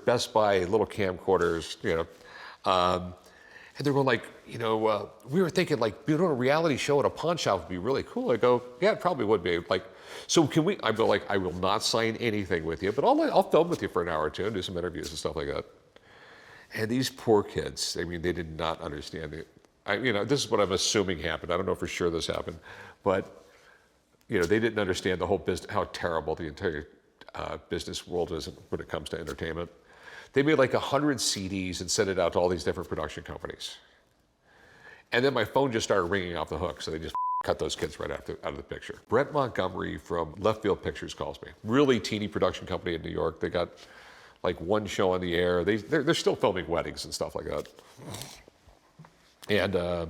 Best Buy little camcorders, and they're going like, we were thinking like doing a reality show at a pawn shop would be really cool. I go, yeah, it probably would be. Like, so can we? I go like, I will not sign anything with you, but I'll film with you for an hour or two and do some interviews and stuff like that. And these poor kids, I mean, they did not understand it. This is what I'm assuming happened. I don't know for sure this happened, but they didn't understand the whole business, how terrible the entire business world is when it comes to entertainment. They made like 100 CDs and sent it out to all these different production companies. And then my phone just started ringing off the hook, so they just cut those kids right out of the picture. Brent Montgomery from Left Field Pictures calls me. Really teeny production company in New York. They got like one show on the air. They're still filming weddings and stuff like that. And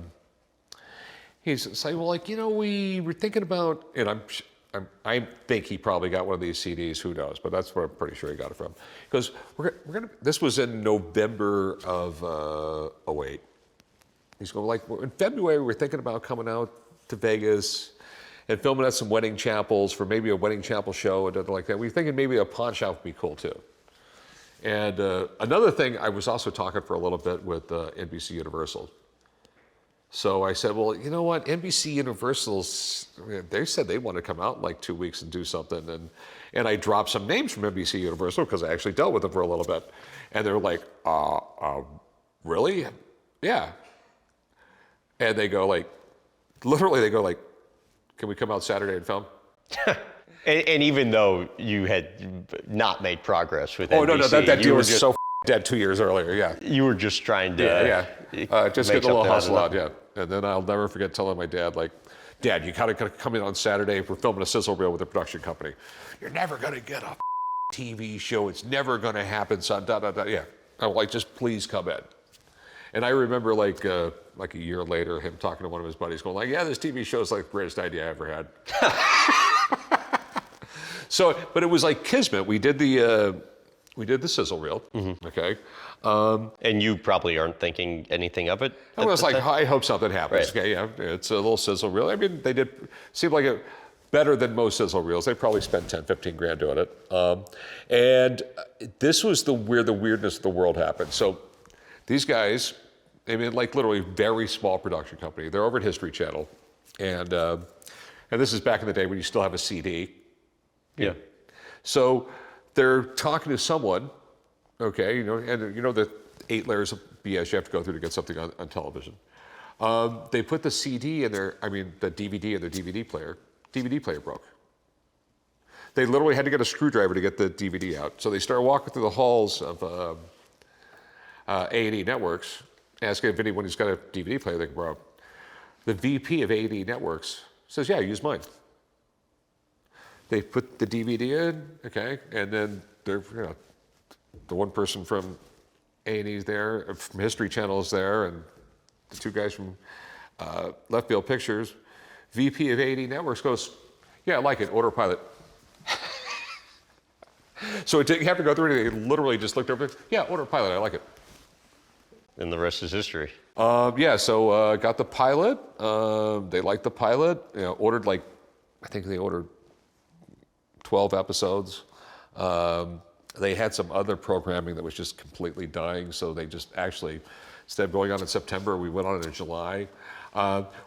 he's saying, well, like, we were thinking about, and I think he probably got one of these CDs, who knows, but that's where I'm pretty sure he got it from. Because this was in November of 08. He's going like, in February, we're thinking about coming out to Vegas and filming at some wedding chapels for maybe a wedding chapel show and like that. We were thinking maybe a pawn shop would be cool too. And another thing, I was also talking for a little bit with NBC Universal. So I said, well, you know what? NBC Universal's, they said they want to come out in like 2 weeks and do something. And I dropped some names from NBC Universal because I actually dealt with them for a little bit. And they're like, really? Yeah. And they go like, literally they go like, can we come out Saturday and film? And even though you had not made progress with Oh, NBC, no, that deal was so dead 2 years earlier, yeah. You were just trying to just get a little hustle out, yeah. And then I'll never forget telling my dad, like, Dad, you gotta come in on Saturday. We're filming a sizzle reel with a production company. You're never gonna get a TV show. It's never gonna happen, son. Yeah. I'm like, just please come in. And I remember like a year later, him talking to one of his buddies, going like, yeah, this TV show is like the greatest idea I ever had. So, but it was like kismet. We did the sizzle reel, okay? And you probably aren't thinking anything of it? I was like, I hope something happens. Right. Okay, yeah, it's a little sizzle reel. I mean, they did seem like it better than most sizzle reels. They probably spent 10, 15 grand doing it. And this was where the weirdness of the world happened. So these guys, I mean, like literally very small production company. They're over at History Channel. And this is back in the day when you still have a CD. Yeah. So they're talking to someone, okay, and you know the 8 layers of BS you have to go through to get something on television. They put the CD in the DVD in their DVD player. DVD player broke. They literally had to get a screwdriver to get the DVD out. So they started walking through the halls of A&E Networks, asking if anyone who's got a DVD player they can borrow. The VP of A&E Networks says, yeah, use mine. They put the DVD in, okay, and then the one person from A&E's there, from History Channel is there, and the 2 guys from Left Field Pictures. VP of A&E Networks goes, yeah, I like it, order Pilot. So it didn't have to go through anything. They literally just looked over, yeah, order Pilot, I like it. And the rest is history. So got the pilot. They liked the pilot. Ordered I think they ordered 12 episodes. They had some other programming that was just completely dying, so they just actually, instead of going on in September, we went on in July.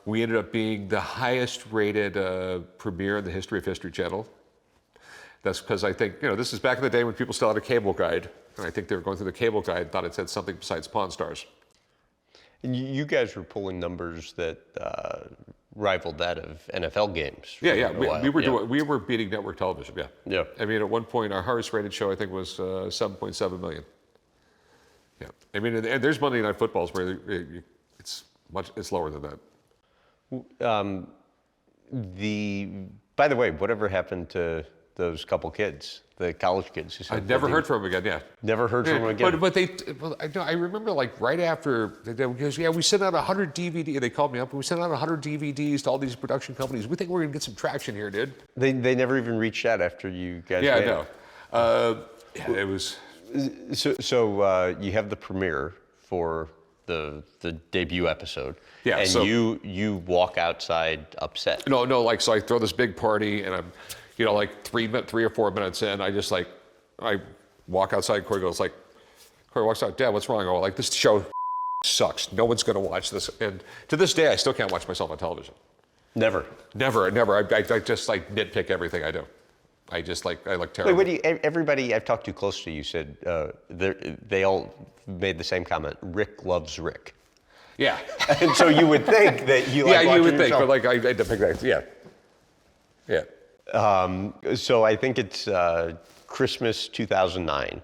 We ended up being the highest rated premiere in the history of History Channel. That's because I think, this is back in the day when people still had a cable guide, and I think they were going through the cable guide and thought it said something besides Pawn Stars. And you guys were pulling numbers that rivaled that of NFL games. Yeah. We were beating network television. Yeah. Yeah. I mean, at one point, our highest rated show I think was 7.7 million. Yeah. I mean, and there's Monday Night Footballs where it's lower than that. By the way, whatever happened to those couple kids, the college kids? I never heard from them again. Yeah. Never heard from them again. But I remember right after because we sent out 100 DVD. They called me up and we sent out 100 DVDs to all these production companies. We think we're gonna get some traction here, dude. They never even reached out after you guys. Yeah, I know. It was. So you have the premiere for the debut episode. Yeah. And you walk outside upset. No. So I throw this big party and I'm. 3 or 4 minutes in, I walk outside. Corey walks out. Dad, what's wrong? Oh, this show sucks. No one's going to watch this. And to this day, I still can't watch myself on television. Never. I just nitpick everything I do. I look terrible. Wait, everybody I've talked to close to you said they all made the same comment. Rick loves Rick. Yeah. And so you would think that you like watching you would think, yourself. but I nitpick that. Yeah. Yeah. So I think it's Christmas 2009.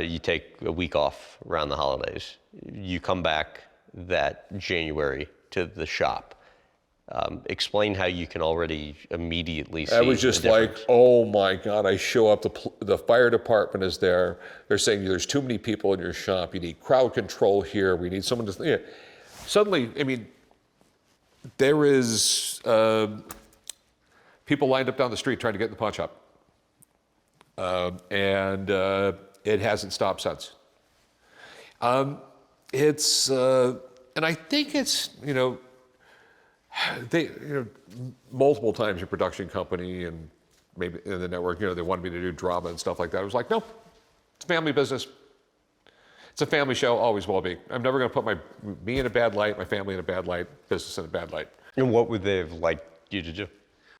You take a week off around the holidays. You come back that January to the shop. Explain how you can already immediately see. I was just like, oh my God, I show up, the fire department is there. They're saying there's too many people in your shop. You need crowd control here. We need someone to, Suddenly, I mean, there is people lined up down the street trying to get in the pawn shop. And it hasn't stopped since. And I think it's, multiple times your production company and maybe in the network, they wanted me to do drama and stuff like that. I was like, no, it's family business. It's a family show, always will be. I'm never going to put me in a bad light, my family in a bad light, business in a bad light. And what would they have liked you to do?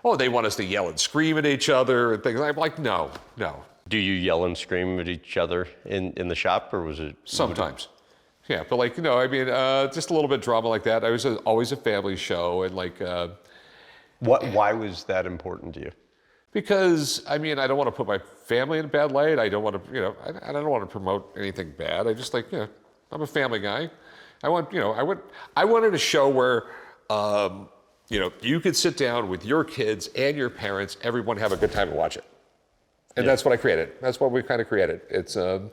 Oh, they want us to yell and scream at each other and things. I'm like, no. Do you yell and scream at each other in the shop, or was it? Sometimes. Yeah, but like, just a little bit of drama like that. I was always a family show, and like... Why was that important to you? Because, I don't want to put my family in a bad light. I don't want to, I don't want to promote anything bad. I just like, I'm a family guy. I wanted a show where, you could sit down with your kids and your parents, everyone have a good time and watch it. And that's what I created. That's what we kind of created. It's a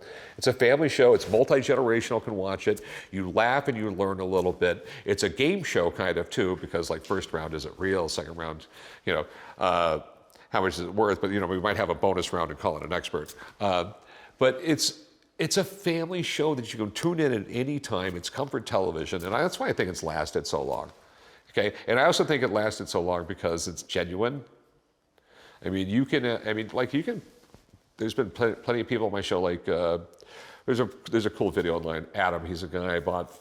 family show. It's multi-generational, can watch it. You laugh and you learn a little bit. It's a game show kind of too, because like first round, is it real? Second round, how much is it worth? But we might have a bonus round and call it an expert. But it's a family show that you can tune in at any time. It's comfort television, and that's why I think it's lasted so long. Okay, and I also think it lasted so long because it's genuine. There's been plenty of people on my show, like, there's a cool video online. Adam, he's a guy I bought.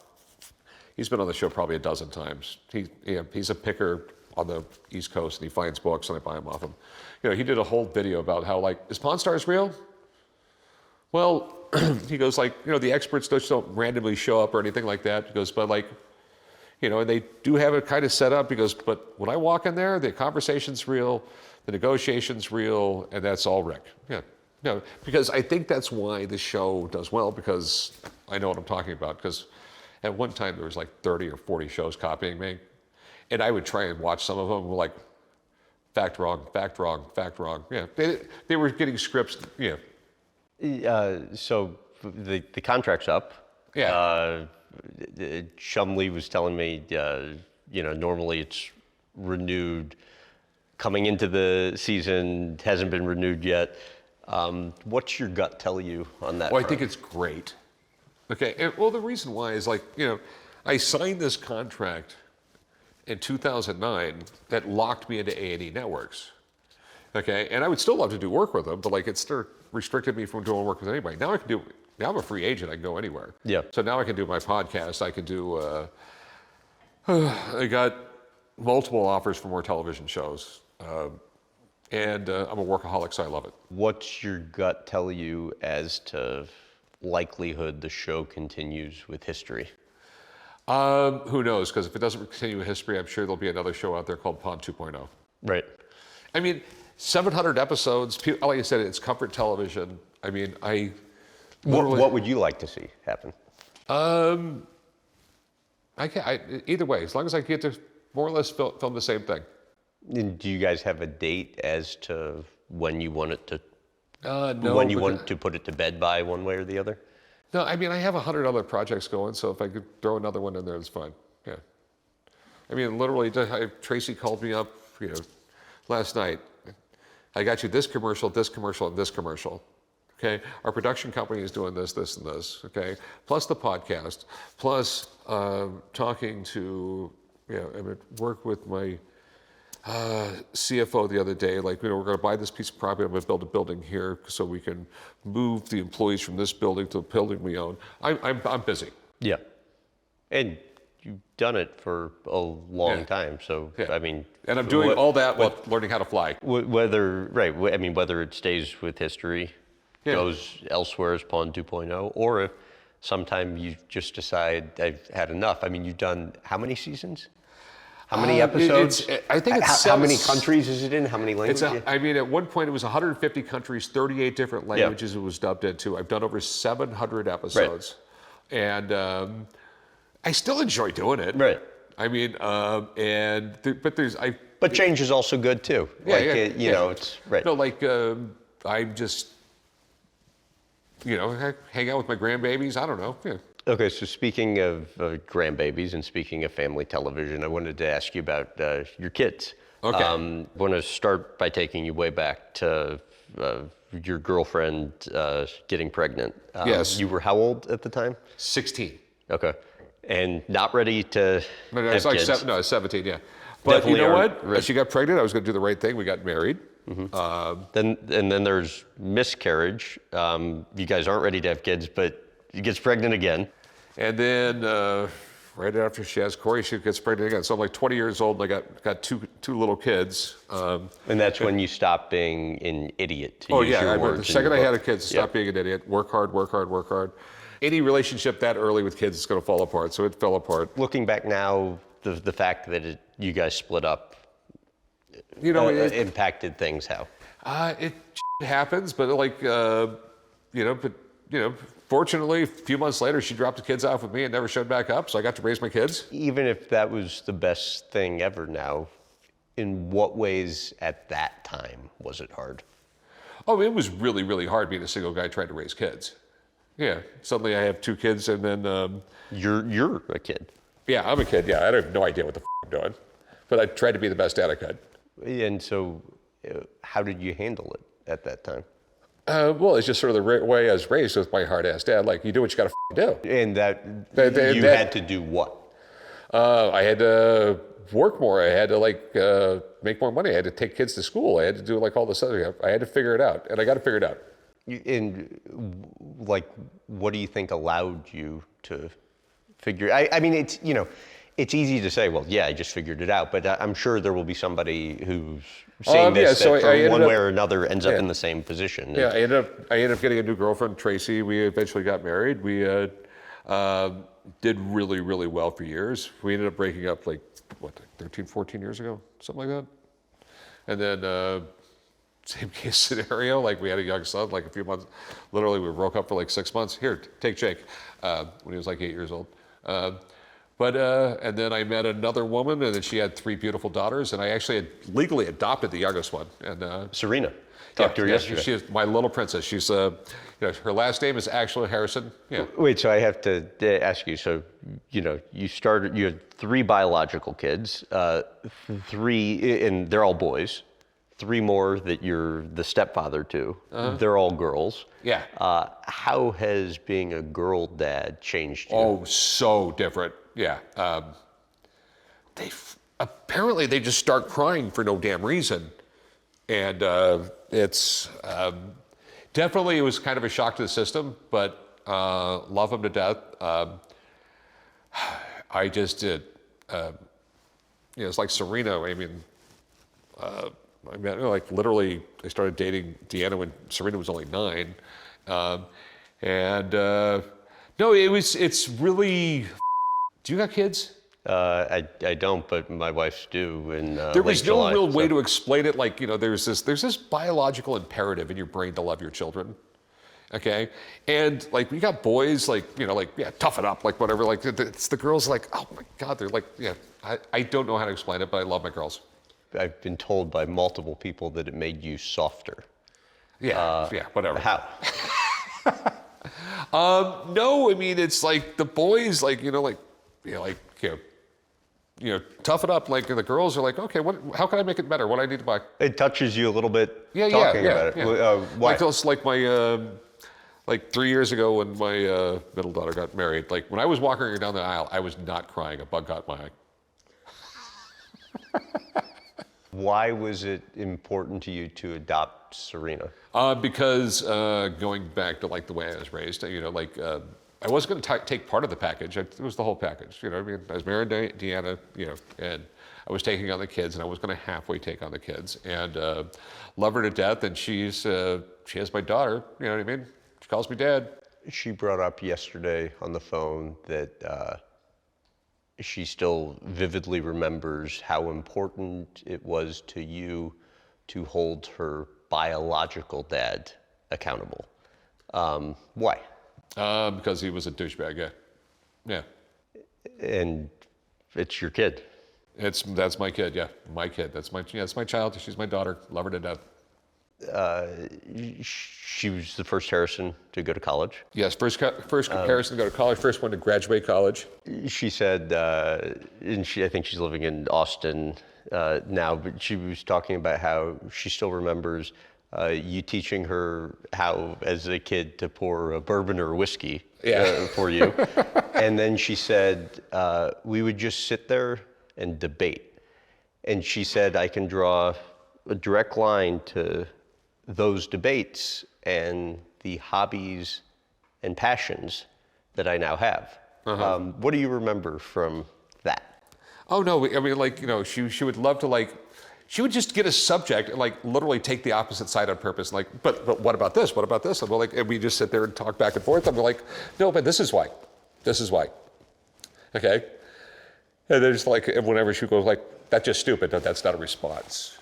He's been on the show probably a dozen times. He's a picker on the East Coast, and he finds books, and I buy them off him. He did a whole video about how, like, is Pawn Stars real? Well, he goes, like, the experts just don't randomly show up or anything like that. He goes, but like, and they do have it kind of set up. He goes, but when I walk in there, the conversation's real, the negotiation's real, and that's all Rick. Yeah. No, because I think that's why the show does well, because I know what I'm talking about. Because at one time there was like 30 or 40 shows copying me, and I would try and watch some of them. Like, fact wrong, fact wrong, fact wrong. Yeah, they were getting scripts. Yeah. So the contract's up. Yeah. Shumley was telling me, normally it's renewed. Coming into the season, hasn't been renewed yet. What's your gut tell you on that? Well, I think it's great. Okay, well, the reason why is like, I signed this contract in 2009 that locked me into A&E Networks. Okay, and I would still love to do work with them, but like it still restricted me from doing work with anybody. Now I'm a free agent, I can go anywhere. Yeah. So now I can do my podcast, I can do, I got multiple offers for more television shows. And I'm a workaholic, so I love it. What's your gut tell you as to likelihood the show continues with history? Who knows? Because if it doesn't continue with history, I'm sure there'll be another show out there called Pond 2.0. Right. 700 episodes. Like I said, it's comfort television. What would you like to see happen? Either way, as long as I get to more or less film the same thing. And do you guys have a date as to when you want it to? No. When you want to put it to bed by, one way or the other? No, I have 100 other projects going, so if I could throw another one in there, it's fine. Yeah. Literally, Tracy called me up, last night. I got you this commercial, and this commercial. Okay, our production company is doing this, and this. Okay, plus the podcast, plus talking to, work with my CFO the other day. Like, we're going to buy this piece of property. I'm going to build a building here so we can move the employees from this building to the building we own. I'm busy. Yeah, and you've done it for a long time. So and I'm doing all that while learning how to fly. Whether it stays with history, goes elsewhere as Pond 2.0, or if sometime you just decide I've had enough. You've done how many seasons? How many episodes? I think it's how many countries is it in? How many languages? At one point it was 150 countries, 38 different languages it was dubbed into. I've done over 700 episodes. Right. And I still enjoy doing it. Right. But change is also good too. It's right. No, like I'm just, I hang out with my grandbabies. I don't know. Yeah. Okay, so speaking of grandbabies and speaking of family television, I wanted to ask you about your kids. Okay. I want to start by taking you way back to your girlfriend getting pregnant. Yes. You were how old at the time? 16. Okay. And not ready to have kids. I was 17, yeah. But definitely, you know what? When she got pregnant, I was going to do the right thing. We got married. Mm-hmm. Then there's miscarriage. You guys aren't ready to have kids, but gets pregnant again. And then right after she has Corey, she gets pregnant again. So I'm like 20 years old, and I got two little kids. And that's when you stop being an idiot, to use your I words. the second I had a kid, stop being an idiot. Work hard, work hard, work hard. Any relationship that early with kids is going to fall apart, so it fell apart. Looking back now, the fact that you guys split up, impacted things how? It happens, but fortunately, a few months later, she dropped the kids off with me and never showed back up, so I got to raise my kids. Even if that was the best thing ever now, in what ways at that time was it hard? Oh, it was really, really hard being a single guy trying to raise kids. Yeah, suddenly I have 2 kids, and then... You're a kid. Yeah, I'm a kid, yeah. I have no idea what the I'm doing. But I tried to be the best dad I could. And so, how did you handle it at that time? Well, it's just sort of the way I was raised with my hard-ass dad. Like, you do what you got to do. And you had to do what? I had to work more. I had to, make more money. I had to take kids to school. I had to do, all this other stuff. I had to figure it out, and I got to figure it out. And, what do you think allowed you to figure? I mean, it's easy to say, well, yeah, I just figured it out. But I'm sure there will be somebody who's seeing this that from one way or another ends up in the same position. Yeah, I ended up getting a new girlfriend, Tracy. We eventually got married. We did really, really well for years. We ended up breaking up 13, 14 years ago, something like that. And then same case scenario, we had a young son, a few months, literally we broke up for 6 months. Here, take Jake, when he was 8 years old. And then I met another woman, and then she had 3 beautiful daughters, and I actually had legally adopted the youngest one. And Serena, talked to her yesterday. She is my little princess. She's, her last name is actually Harrison. Yeah. Wait, so I have to ask you. So, you had 3 biological kids, 3, and they're all boys. 3 more that you're the stepfather to. They're all girls. Yeah. How has being a girl dad changed you? Oh, so different. Yeah. Apparently they just start crying for no damn reason. And it's definitely, it was kind of a shock to the system, but love them to death. I just did. It's like Serena. I mean, I met, literally, I started dating Deanna when Serena was only 9. No, it's really, do you got kids? I don't, but my wife's do in there was late July, no real way to explain it. There's this biological imperative in your brain to love your children. Okay, and you got boys, tough it up, whatever. It's the girls, oh my God, they're I don't know how to explain it, but I love my girls. I've been told by multiple people that it made you softer. Yeah, whatever. How? No, I mean, it's the boys, tough it up. The girls are okay, how can I make it better? What do I need to buy? It touches you a little bit talking about it. Yeah. Why? My 3 years ago when my middle daughter got married, when I was walking her down the aisle, I was not crying. A bug got my eye. Why was it important to you to adopt Serena? Because going back to the way I was raised, I wasn't going to take part of the package. It was the whole package. I was married to Deanna, and I was taking on the kids, and I was going to halfway take on the kids, and love her to death. And she has my daughter. You know what I mean? She calls me dad. She brought up yesterday on the phone that she still vividly remembers how important it was to you to hold her biological dad accountable. Why? Because he was a douchebag, yeah. And it's your kid. That's my kid, yeah. My kid. That's my child. She's my daughter. Love her to death. She was the first Harrison to go to college. Yes, first Harrison to go to college. First one to graduate college. She said, and I think she's living in Austin now, but she was talking about how she still remembers you teaching her how, as a kid, to pour a bourbon or whiskey for you. And then she said, we would just sit there and debate. And she said, I can draw a direct line to those debates and the hobbies and passions that I now have. What do you remember from that? Oh no, I mean, like, you know, she would love to, like, she would just get a subject and like literally take the opposite side on purpose. Like, but what about this? What about this? And we're like, and we just sit there and talk back and forth. And we're like, no, but this is why. This is why. Okay. And there's like, and whenever she goes like, that's just stupid. No, that's not a response.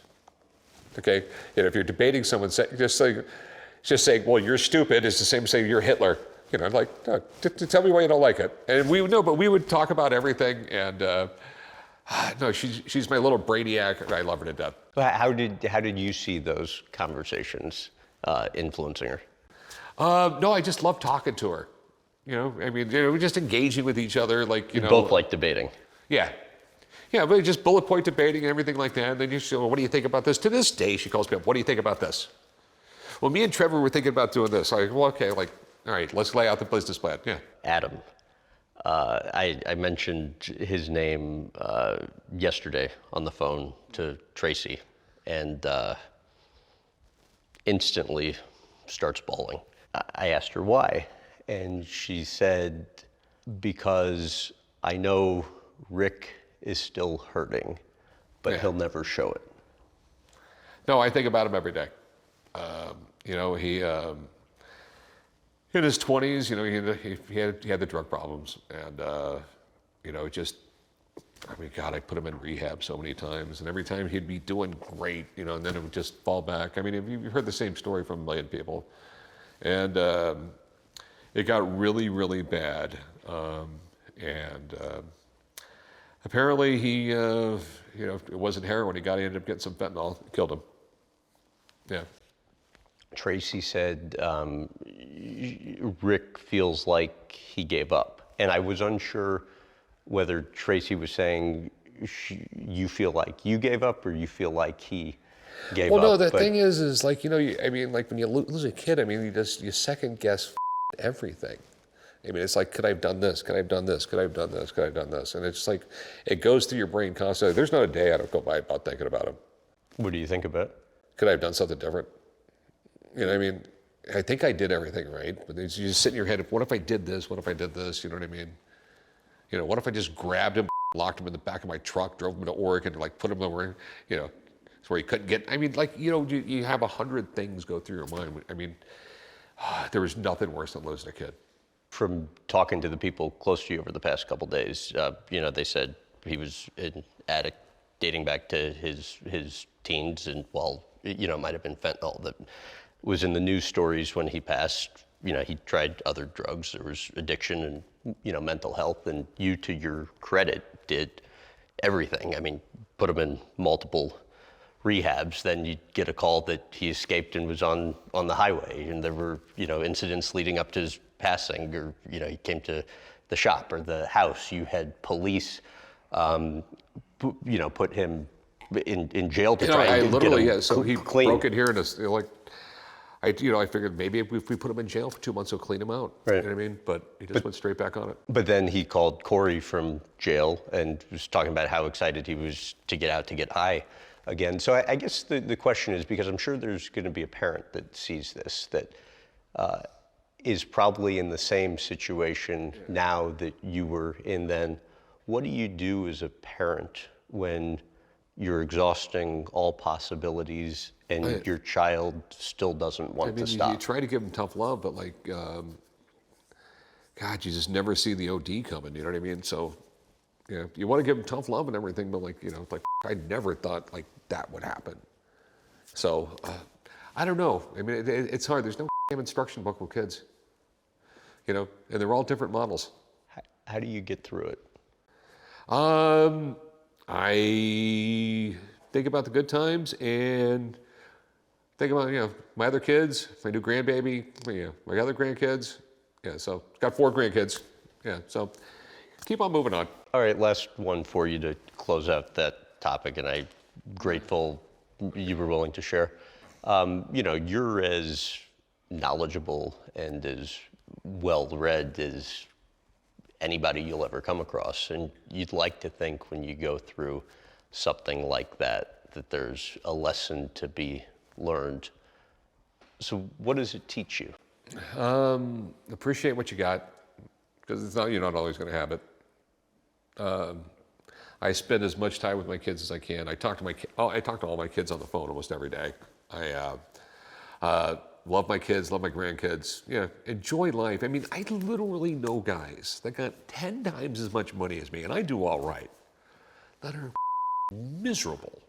Okay. And if you're debating someone, just saying, well, you're stupid is the same as saying you're Hitler. You know, like, no, tell me why you don't like it. And but we would talk about everything. And no, she's my little brainiac, and I love her to death. How did you see those conversations influencing her? No, I just love talking to her. You know, I mean, we're just engaging with each other, like, you know. Both like debating. Yeah. Yeah, but just bullet point debating and everything like that. And then you say, well, what do you think about this? To this day, she calls me up, what do you think about this? Well, me and Trevor were thinking about doing this. I'm like, well, okay, like, all right, let's lay out the business plan. Yeah. Adam. I mentioned his name yesterday on the phone to Tracy, and instantly starts bawling. I asked her why, and she said, because I know Rick is still hurting, but he'll never show it. No, I think about him every day. You know, he in his 20s, you know, he had the drug problems, and you know, just, I mean, God, I put him in rehab so many times, and every time he'd be doing great, you know, and then it would just fall back. I mean, you've heard the same story from a million people, and it got really, really bad, and apparently he, you know, it wasn't heroin. He ended up getting some fentanyl, it killed him. Yeah. Tracy said Rick feels like he gave up. And I was unsure whether Tracy was saying you feel like you gave up or you feel like he gave up. Well, no, the thing is like, you know, I mean, like when you lose a kid, I mean, you second guess everything. I mean, it's like, could I have done this? Could I have done this? Could I have done this? Could I have done this? And it's like, it goes through your brain constantly. There's not a day I don't go by about thinking about him. What do you think about? Could I have done something different? You know what I mean? I think I did everything right, but you just sit in your head, what if I did this? What if I did this? You know what I mean? You know, what if I just grabbed him, locked him in the back of my truck, drove him to Oregon, like put him over, you know, where he couldn't get, I mean, like, you know, you have 100 things go through your mind. I mean, there was nothing worse than losing a kid. From talking to the people close to you over the past couple days, you know, they said he was an addict dating back to his teens, and well, you know, it might have been fentanyl that was in the news stories when he passed. You know, he tried other drugs. There was addiction and, you know, mental health, and you, to your credit, did everything. I mean, put him in multiple rehabs. Then you get a call that he escaped and was on the highway, and there were, you know, incidents leading up to his passing, or, you know, he came to the shop or the house. You had police, you know, put him in jail to try and get him so he clean. Broke it here and like, I figured maybe if we put him in jail for 2 months, he'll clean him out. Right. You know what I mean? But he just went straight back on it. But then he called Corey from jail and was talking about how excited he was to get out to get high again. So I guess the question is, because I'm sure there's going to be a parent that sees this, that is probably in the same situation now that you were in then. What do you do as a parent when you're exhausting all possibilities and your child still doesn't want to stop? You try to give them tough love, but like, God, you just never see the OD coming, you know what I mean? So, yeah, you want to give them tough love and everything, but like, you know, like, I never thought like that would happen. So, I don't know. I mean, it's hard. There's no instruction book with kids, you know, and they're all different models. How do you get through it? I think about the good times and think about, you know, my other kids, my new grandbaby, you know, my other grandkids. Yeah, so got 4 grandkids. Yeah, so keep on moving on. All right, last one for you to close out that topic, and I'm grateful you were willing to share. You know, you're as knowledgeable and as well-read as anybody you'll ever come across, and you'd like to think when you go through something like that there's a lesson to be learned. So what does it teach you? Appreciate what you got. because it's not, you're not always going to have it. I spend as much time with my kids as I can. I talk to all my kids on the phone almost every day. I love my kids, love my grandkids. Yeah, enjoy life. I mean, I literally know guys that got 10 times as much money as me, and I do all right, that are miserable.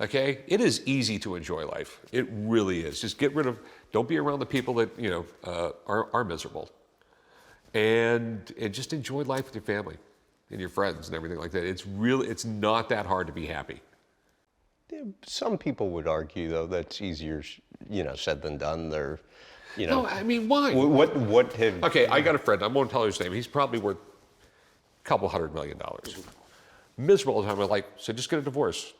Okay? It is easy to enjoy life. It really is. Just don't be around the people that, are miserable. And just enjoy life with your family and your friends and everything like that. It's not that hard to be happy. Some people would argue, though, that's easier, said than done. No, I mean, why? Okay, I got a friend. I won't tell you his name. He's probably worth a couple $100 million. Miserable all the time. I'm like, so just get a divorce.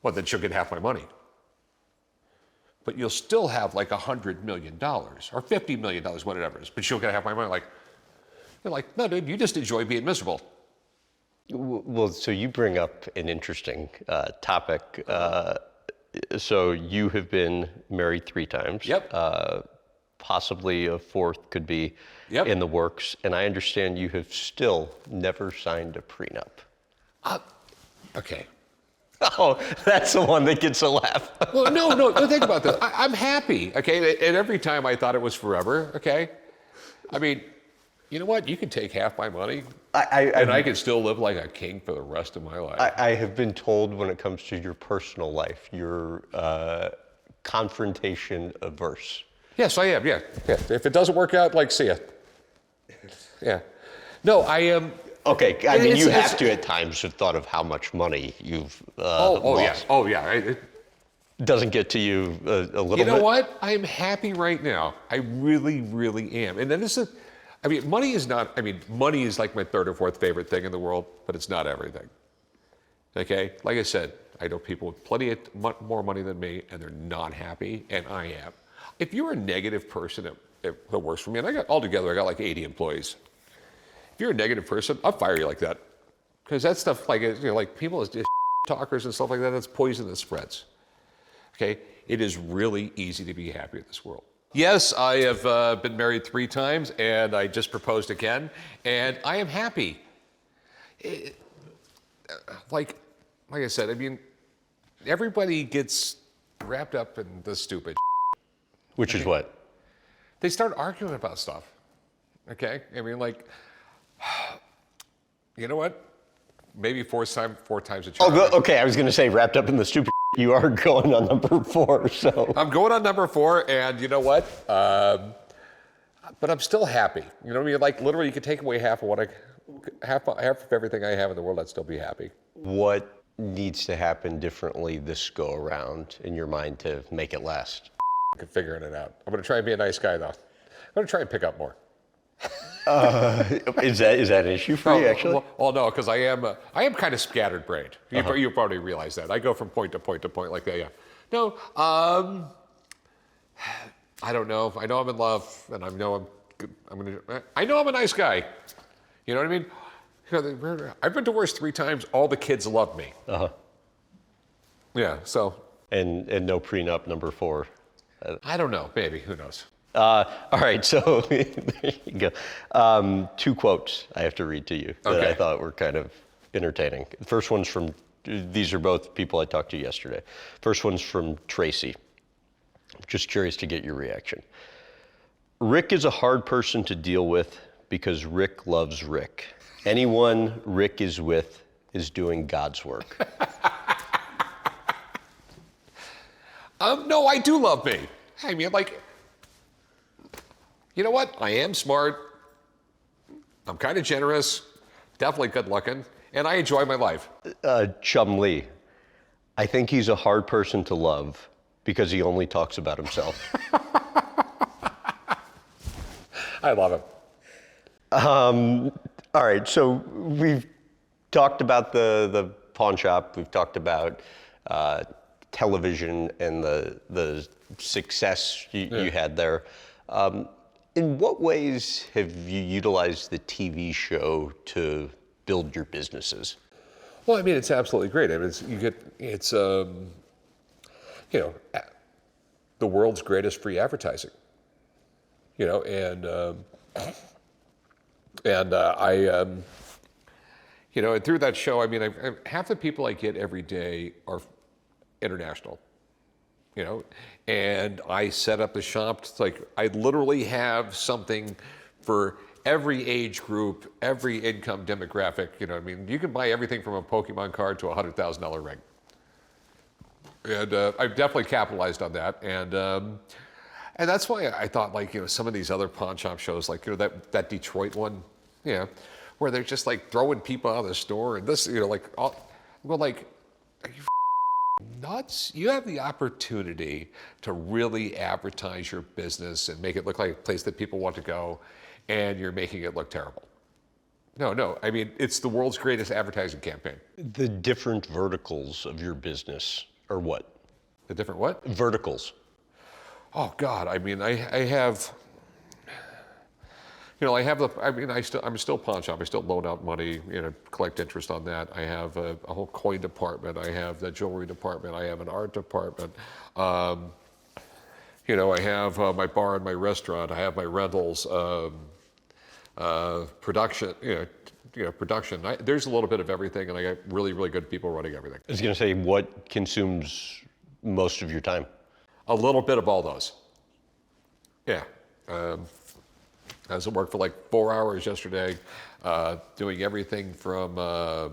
Well, then she'll get half my money. But you'll still have like $100 million or $50 million, whatever it is. But she'll get half my money. They're like, no, dude, you just enjoy being miserable. Well, so you bring up an interesting topic. So you have been married 3 times. Yep. Possibly a 4th could be in the works. And I understand you have still never signed a prenup. Okay. Oh, that's the one that gets a laugh. Well, no, think about this. I'm happy, okay? And every time I thought it was forever, okay? I mean, you know what? You can take half my money, and I can still live like a king for the rest of my life. I have been told when it comes to your personal life, you're confrontation averse. Yes, I am, yeah. If it doesn't work out, see ya. Yeah. No, I am... Okay, I mean, you have to at times have thought of how much money you've lost. Oh, yeah. It doesn't get to you a little bit? You know what? I am happy right now. I really, really am. And then money is like my 3rd or 4th favorite thing in the world, but it's not everything. Okay? Like I said, I know people with plenty of more money than me, and they're not happy, and I am. If you're a negative person that works for me, and I got like 80 employees. If you're a negative person, I'll fire you like that. Because that stuff, like people as talkers and stuff like that, that's poison that spreads. Okay? It is really easy to be happy in this world. Yes, I have been married 3 times, and I just proposed again, and I am happy. Like I said, I mean, everybody gets wrapped up in the stupid. Which is what? They start arguing about stuff. Okay? I mean, you know what? Maybe 4 times a charm. Oh, okay. I was going to say wrapped up in the stupid. You are going on number 4, so. I'm going on number 4, and you know what? But I'm still happy. You know what I mean? Literally, you could take away half of everything I have in the world, I'd still be happy. What needs to happen differently this go around in your mind to make it last? Figuring it out. I'm going to try and be a nice guy, though. I'm going to try and pick up more. Is that an issue for you, actually? Well, no, because I am kind of scattered-brained. You probably realize that. I go from point to point to point like that, yeah. No, I don't know. I know I'm in love, and I know I'm a nice guy. You know what I mean? I've been divorced 3 times. All the kids love me. Yeah, so. And no prenup number 4. I don't know. Maybe. Who knows? All right, so there you go. 2 quotes I have to read to you that I thought were kind of entertaining. The first one's these are both people I talked to yesterday. First one's from Tracy. I'm just curious to get your reaction. Rick is a hard person to deal with because Rick loves Rick. Anyone Rick is with is doing God's work. No, I do love me. I mean, you know what? I am smart. I'm kind of generous, definitely good looking, and I enjoy my life. Chum Lee, I think he's a hard person to love because he only talks about himself. I love him. All right, so we've talked about the pawn shop. We've talked about television and the success you had there. In what ways have you utilized the TV show to build your businesses? Well, I mean, it's absolutely great. I mean, it's the world's greatest free advertising. And And and through that show, I mean, half the people I get every day are international, and I set up the shop. It's like I literally have something for every age group, every income demographic. I mean, you can buy everything from a Pokemon card to a $100,000 ring. And I've definitely capitalized on that. And that's why I thought, some of these other pawn shop shows, that Detroit one, where they're just throwing people out of the store and this, are you nuts? You have the opportunity to really advertise your business and make it look like a place that people want to go, and you're making it look terrible. No. I mean, it's the world's greatest advertising campaign. The different verticals of your business are what? The different what? Verticals. Oh God, I mean, I have. I'm still pawn shop. I still loan out money, collect interest on that. I have a whole coin department. I have the jewelry department. I have an art department. I have my bar and my restaurant. I have my rentals, production. Production. There's a little bit of everything, and I got really, really good people running everything. I was going to say, what consumes most of your time? A little bit of all those. Yeah. I was at work for 4 hours yesterday, doing everything from a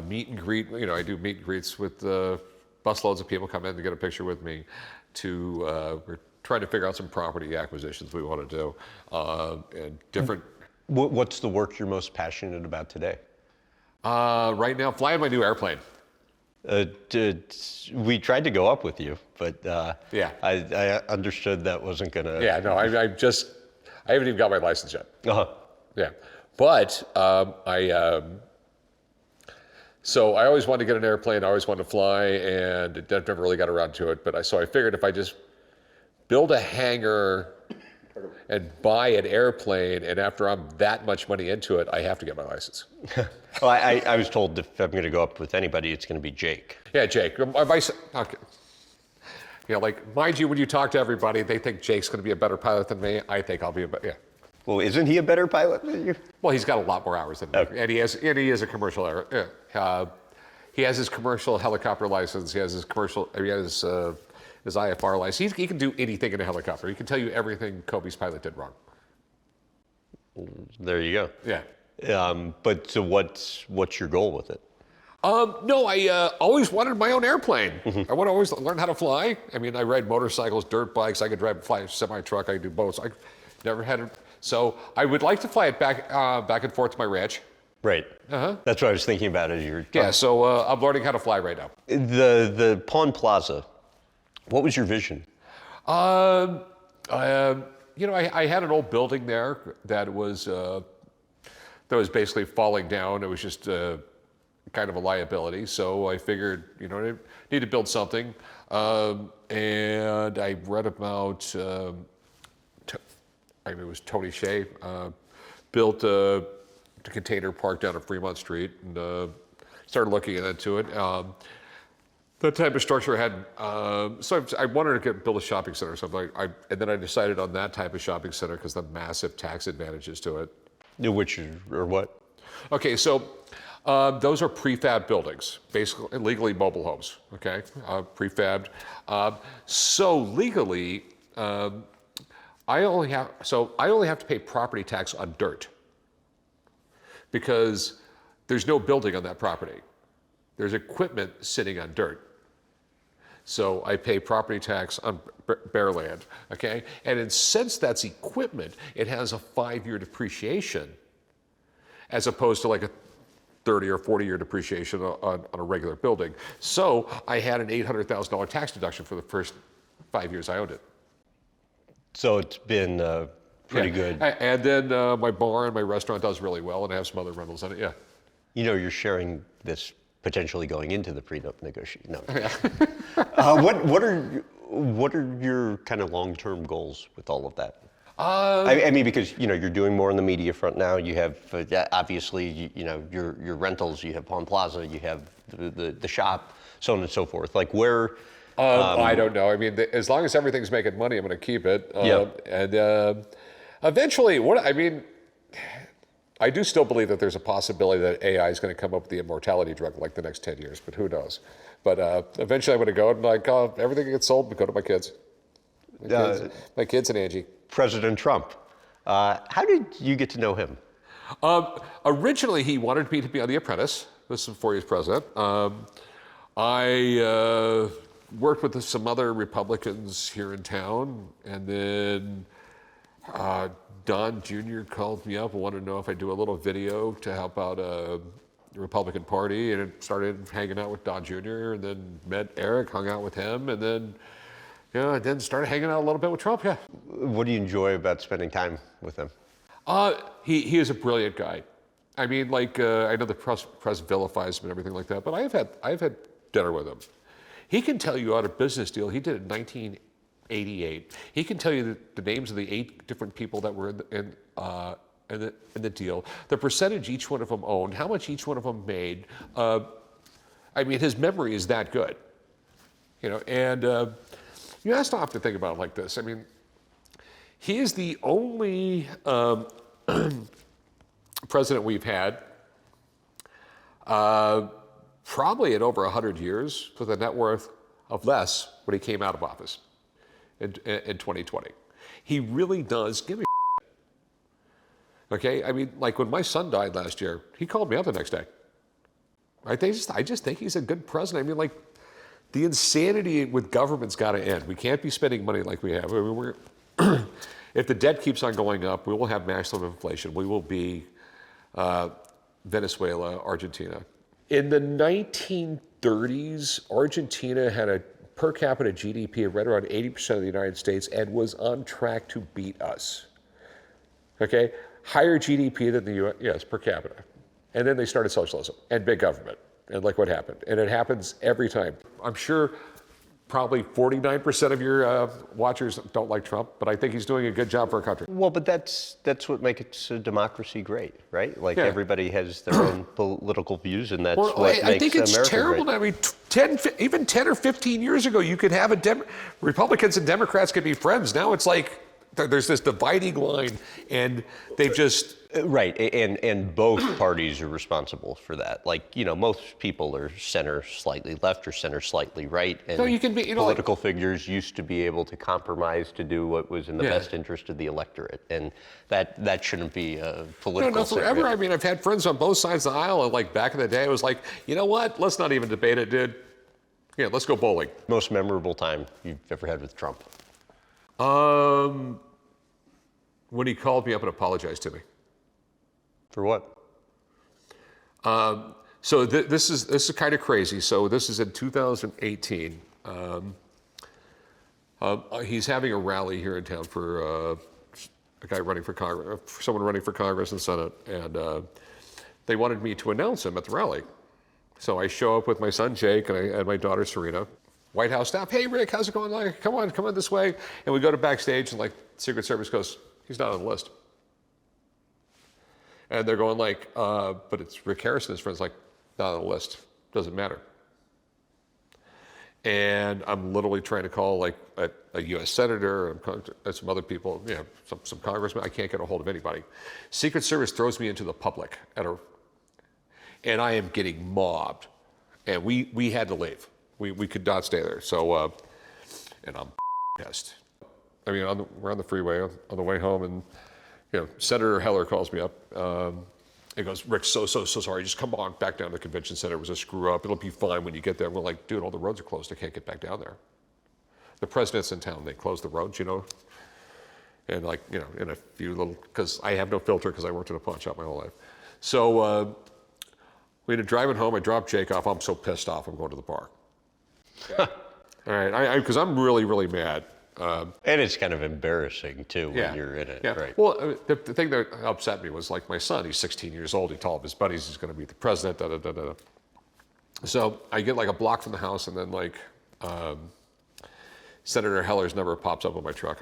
meet and greet. I do meet and greets with busloads of people come in to get a picture with me, to we're trying to figure out some property acquisitions we want to do, and different. What's the work you're most passionate about today? Right now, flying my new airplane. We tried to go up with you, but yeah, I understood that wasn't gonna. Yeah, no, I haven't even got my license yet. Yeah, but so I always wanted to get an airplane. I always wanted to fly, and never really got around to it. But I figured if I just build a hangar and buy an airplane, and after I'm that much money into it, I have to get my license. Well, I was told if I'm going to go up with anybody, it's going to be Jake. Yeah, Jake. Okay. Mind you, when you talk to everybody, they think Jake's going to be a better pilot than me. I think I'll be yeah. Well, isn't he a better pilot than you? Well, he's got a lot more hours than me, and he is a commercial air. He has his commercial helicopter license. He has his commercial. He has his IFR license. He can do anything in a helicopter. He can tell you everything Kobe's pilot did wrong. There you go. Yeah. But so what's your goal with it? No, I always wanted my own airplane. I want to always learn how to fly. I mean, I ride motorcycles, dirt bikes. I could fly a semi-truck. I could do boats. I never had it. So I would like to fly it back and forth to my ranch. Right. That's what I was thinking about as you were talking. Yeah, so I'm learning how to fly right now. The Pawn Plaza, what was your vision? I had an old building there that was basically falling down. It was just kind of a liability. So I figured, I need to build something. And I read about, it was Tony Shea, built a container park down at Fremont Street, and started looking into it. That type of structure I had, so I wanted to build a shopping center. So and then I decided on that type of shopping center because the massive tax advantages to it. Which or what? Okay, so those are prefab buildings, basically legally mobile homes. Okay, prefabbed. So legally, I only have to pay property tax on dirt because there's no building on that property. There's equipment sitting on dirt. So I pay property tax on bare land, okay? And since that's equipment, it has a 5-year depreciation as opposed to like a 30 or 40-year depreciation on a regular building. So I had an $800,000 tax deduction for the first 5 years I owned it. So it's been pretty good. And then my bar and my restaurant does really well, and I have some other rentals in it, yeah. You're sharing this potentially going into the prenup negotiation. No. Yeah. What are your kind of long-term goals with all of that? I mean, because you're doing more on the media front now. You have obviously your rentals. You have Pawn Plaza. You have the shop, so on and so forth. Like where? I don't know. I mean, as long as everything's making money, I'm going to keep it. Yeah. And Eventually, I do still believe that there's a possibility that AI is going to come up with the immortality drug like the next 10 years, but who knows? But eventually I'm going to go and like, everything that gets sold, but go to my kids. My kids and Angie. President Trump. How did you get to know him? Originally, he wanted me to be on The Apprentice. This was before he was president. I worked with some other Republicans here in town, and then Don Jr. called me up and wanted to know if I'd do a little video to help out the Republican Party, and it started hanging out with Don Jr. and then met Eric, hung out with him, and then then started hanging out a little bit with Trump. Yeah. What do you enjoy about spending time with him? He is a brilliant guy. I mean, like I know the press vilifies him and everything like that, but I've had dinner with him. He can tell you out a business deal he did in 1988. He can tell you the names of the 8 different people that were in the deal, the percentage each one of them owned, how much each one of them made. I mean, his memory is that good, And you have to have to think about it like this. I mean, he is the only president we've had, probably in over 100 years, with a net worth of less when he came out of office in 2020. He really does give a shit. Okay? I mean, like when my son died last year, he called me up the next day. I just think he's a good president. I mean, like, the insanity with government's got to end. We can't be spending money like we have. I mean, if the debt keeps on going up, we will have massive inflation. We will be Venezuela, Argentina. In the 1930s, Argentina had a per capita GDP of right around 80% of the United States and was on track to beat us. Okay? Higher GDP than the US per capita. And then they started socialism and big government. And look what happened. And it happens every time. I'm sure probably 49% of your watchers don't like Trump, but I think he's doing a good job for our country. Well, but that's what makes a democracy great, right? Like everybody has their own political views, and that's what makes America great. I think it's terrible. I mean, 10 or 15 years ago, you could have Republicans and Democrats could be friends. Now it's like there's this dividing line, and they've just... Right, and both parties are responsible for that. Like, most people are center slightly left or center slightly right, and so you can be, political figures used to be able to compromise to do what was in the best interest of the electorate, and that shouldn't be a political... No, forever. I mean, I've had friends on both sides of the aisle, and like back in the day, it was like, you know what? Let's not even debate it, dude. Yeah, let's go bowling. Most memorable time you've ever had with Trump? When he called me up and apologized to me. For what? So this is kind of crazy. So this is in 2018. He's having a rally here in town for a guy running for Congress, someone running for Congress and Senate, and they wanted me to announce him at the rally. So I show up with my son Jake and my daughter Serena. White House staff, hey Rick, how's it going? Like, come on this way. And we go to backstage, and like Secret Service goes, he's not on the list. And they're going like, but it's Rick Harrison, his friend's like, not on the list, doesn't matter. And I'm literally trying to call like a U.S. senator and some other people, some congressmen. I can't get a hold of anybody. Secret Service throws me into the public and I am getting mobbed. And we had to leave. We could not stay there. So, and I'm pissed. I mean, we're on the freeway on the way home, and Senator Heller calls me up. He goes, Rick, so sorry. Just come on back down to the convention center. It was a screw up. It'll be fine when you get there. We're like, dude, all the roads are closed. I can't get back down there. The president's in town. They closed the roads, and like, in a few little, because I have no filter because I worked in a pawn shop my whole life. So we ended up driving home. I dropped Jake off. I'm so pissed off. I'm going to the bar. All right, because I'm really, really mad. And it's kind of embarrassing, too, when you're in it. Yeah. Right? Well, the thing that upset me was like my son, he's 16 years old. He told all of his buddies he's going to be the president, da-da-da-da. So I get like a block from the house, and then like Senator Heller's number pops up on my truck.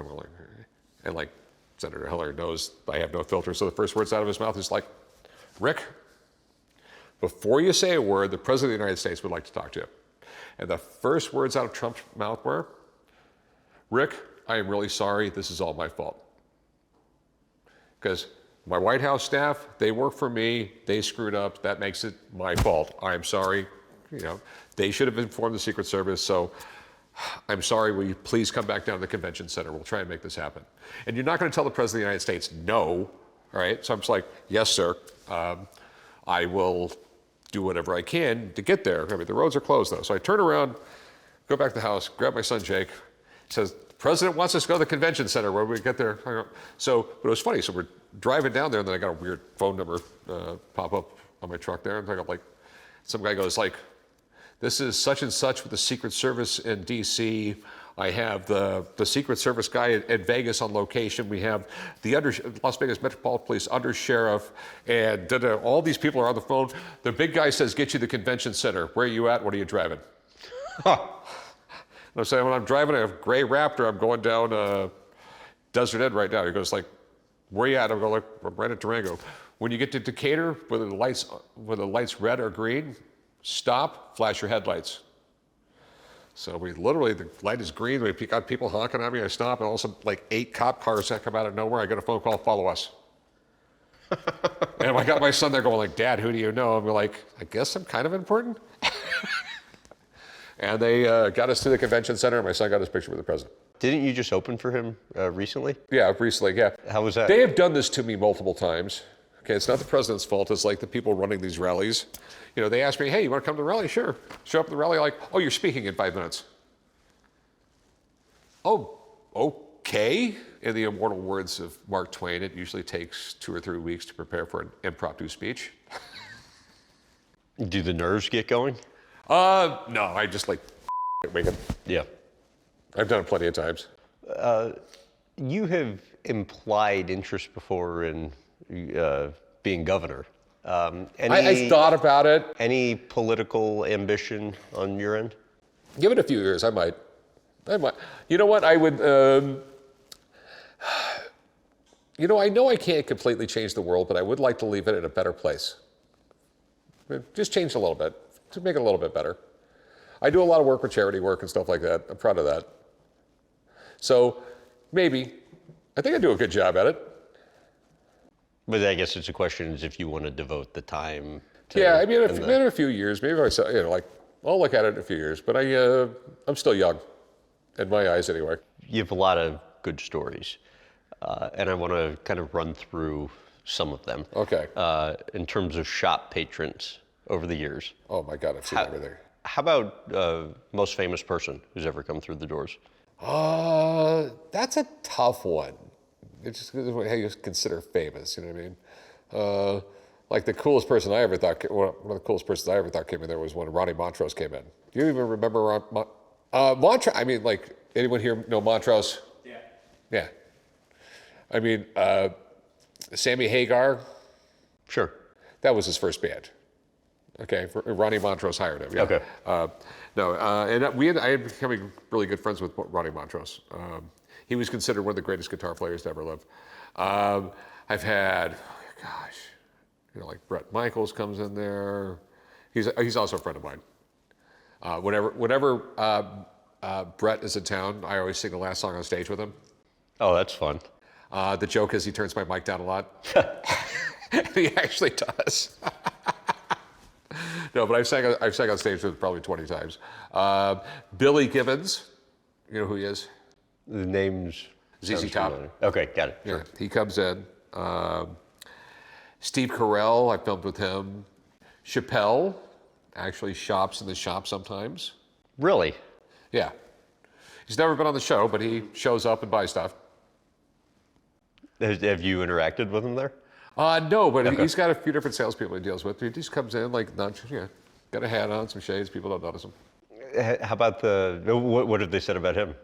And like Senator Heller knows I have no filter. So the first words out of his mouth is like, Rick, before you say a word, the president of the United States would like to talk to you. And the first words out of Trump's mouth were, Rick, I am really sorry. This is all my fault. because my White House staff, they work for me. They screwed up. That makes it my fault. I'm sorry. They should have informed the Secret Service. So I'm sorry. Will you please come back down to the convention center? We'll try and make this happen. And you're not going to tell the President of the United States no. All right. So I'm just like, yes, sir. I will do whatever I can to get there. I mean, the roads are closed, though. So I turn around, go back to the house, grab my son, Jake. He says, the President wants us to go to the convention center. Where do we get there? But it was funny. So we're driving down there, and then I got a weird phone number pop up on my truck there. And I got some guy goes like, this is such and such with the Secret Service in D.C. I have the Secret Service guy at Vegas on location. We have the Las Vegas Metropolitan Police under sheriff, and all these people are on the phone. The big guy says, get you to the convention center. Where are you at? What are you driving? And I'm saying, when I'm driving a gray Raptor, I'm going down Desert Ed right now. He goes like, where are you at? I'm going I'm right at Durango. When you get to Decatur, whether the light's red or green, stop, flash your headlights. So the light is green. We got people honking at me. I stop, and all of a sudden, 8 cop cars that come out of nowhere. I get a phone call, follow us. And I got my son there going like, Dad, who do you know? I'm like, I guess I'm kind of important. And they got us to the convention center, and my son got his picture with the president. Didn't you just open for him recently? Yeah, recently, yeah. How was that? They have done this to me multiple times. Okay, it's not the president's fault. It's like the people running these rallies. They ask me, hey, you want to come to the rally? Sure. Show up at the rally like, oh, you're speaking in 5 minutes. Oh, okay. In the immortal words of Mark Twain, it usually takes 2 or 3 weeks to prepare for an impromptu speech. Do the nerves get going? No, I just wicked. Yeah. I've done it plenty of times. You have implied interest before in being governor. I thought about it. Any political ambition on your end? Give it a few years, I might. You know what? I would. I know I can't completely change the world, but I would like to leave it in a better place. Just change it a little bit, to make it a little bit better. I do a lot of work with charity work and stuff like that. I'm proud of that. So maybe, I think I do a good job at it. But I guess it's a question is if you want to devote the time to... Yeah, I mean, in a few years, maybe I'll look at it in a few years, but I'm still young, in my eyes anyway. You have a lot of good stories, and I want to kind of run through some of them. Okay. In terms of shop patrons over the years. Oh my God, I've seen everything. How about most famous person who's ever come through the doors? That's a tough one. It's just how you consider famous, you know what I mean? Like the coolest person I ever thought, one of the coolest persons I ever thought came in there was when Ronnie Montrose came in. Do you even remember Montrose? I mean, like, anyone here know Montrose? Yeah. Yeah. I mean, Sammy Hagar? Sure. That was his first band. Okay, Ronnie Montrose hired him. Yeah. Okay. I had become really good friends with Ronnie Montrose. He was considered one of the greatest guitar players to ever live. I've had, like Brett Michaels comes in there. He's also a friend of mine. Whenever Brett is in town, I always sing the last song on stage with him. Oh, that's fun. The joke is he turns my mic down a lot. He actually does. No, but I've sang on stage with him probably 20 times. Billy Gibbons, you know who he is? The name's ZZ Top. Okay, got it. Yeah, he comes in. Steve Carell, I filmed with him. Chappelle actually shops in the shop sometimes. Really? Yeah. He's never been on the show, but he shows up and buys stuff. Have you interacted with him there? No, but he's got a few different salespeople he deals with. He just comes in, got a hat on, some shades. People don't notice him. How about what have they said about him?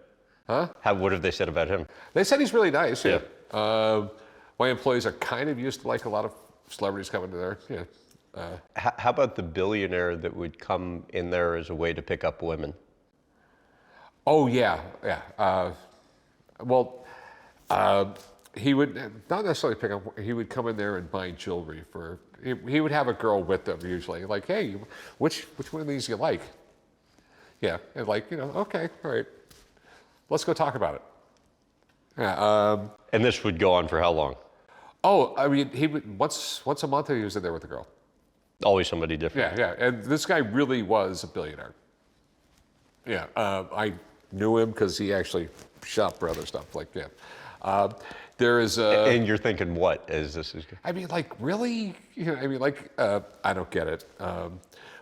Huh? What have they said about him? They said he's really nice. Yeah. My employees are kind of used to a lot of celebrities coming to there. Yeah. How about the billionaire that would come in there as a way to pick up women? Oh yeah. He would not necessarily pick up. He would come in there and buy jewelry for. He would have a girl with him usually. Like, hey, which one of these you like? Yeah, and okay, all right. Let's go talk about it. Yeah. And this would go on for how long? Oh, I mean, he would once a month he was in there with a girl. Always somebody different. Yeah, yeah. And this guy really was a billionaire. Yeah, I knew him because he actually shopped for other stuff. Like, yeah. There is And you're thinking, what as this is? I mean, like, really? You know, I mean, like, I don't get it.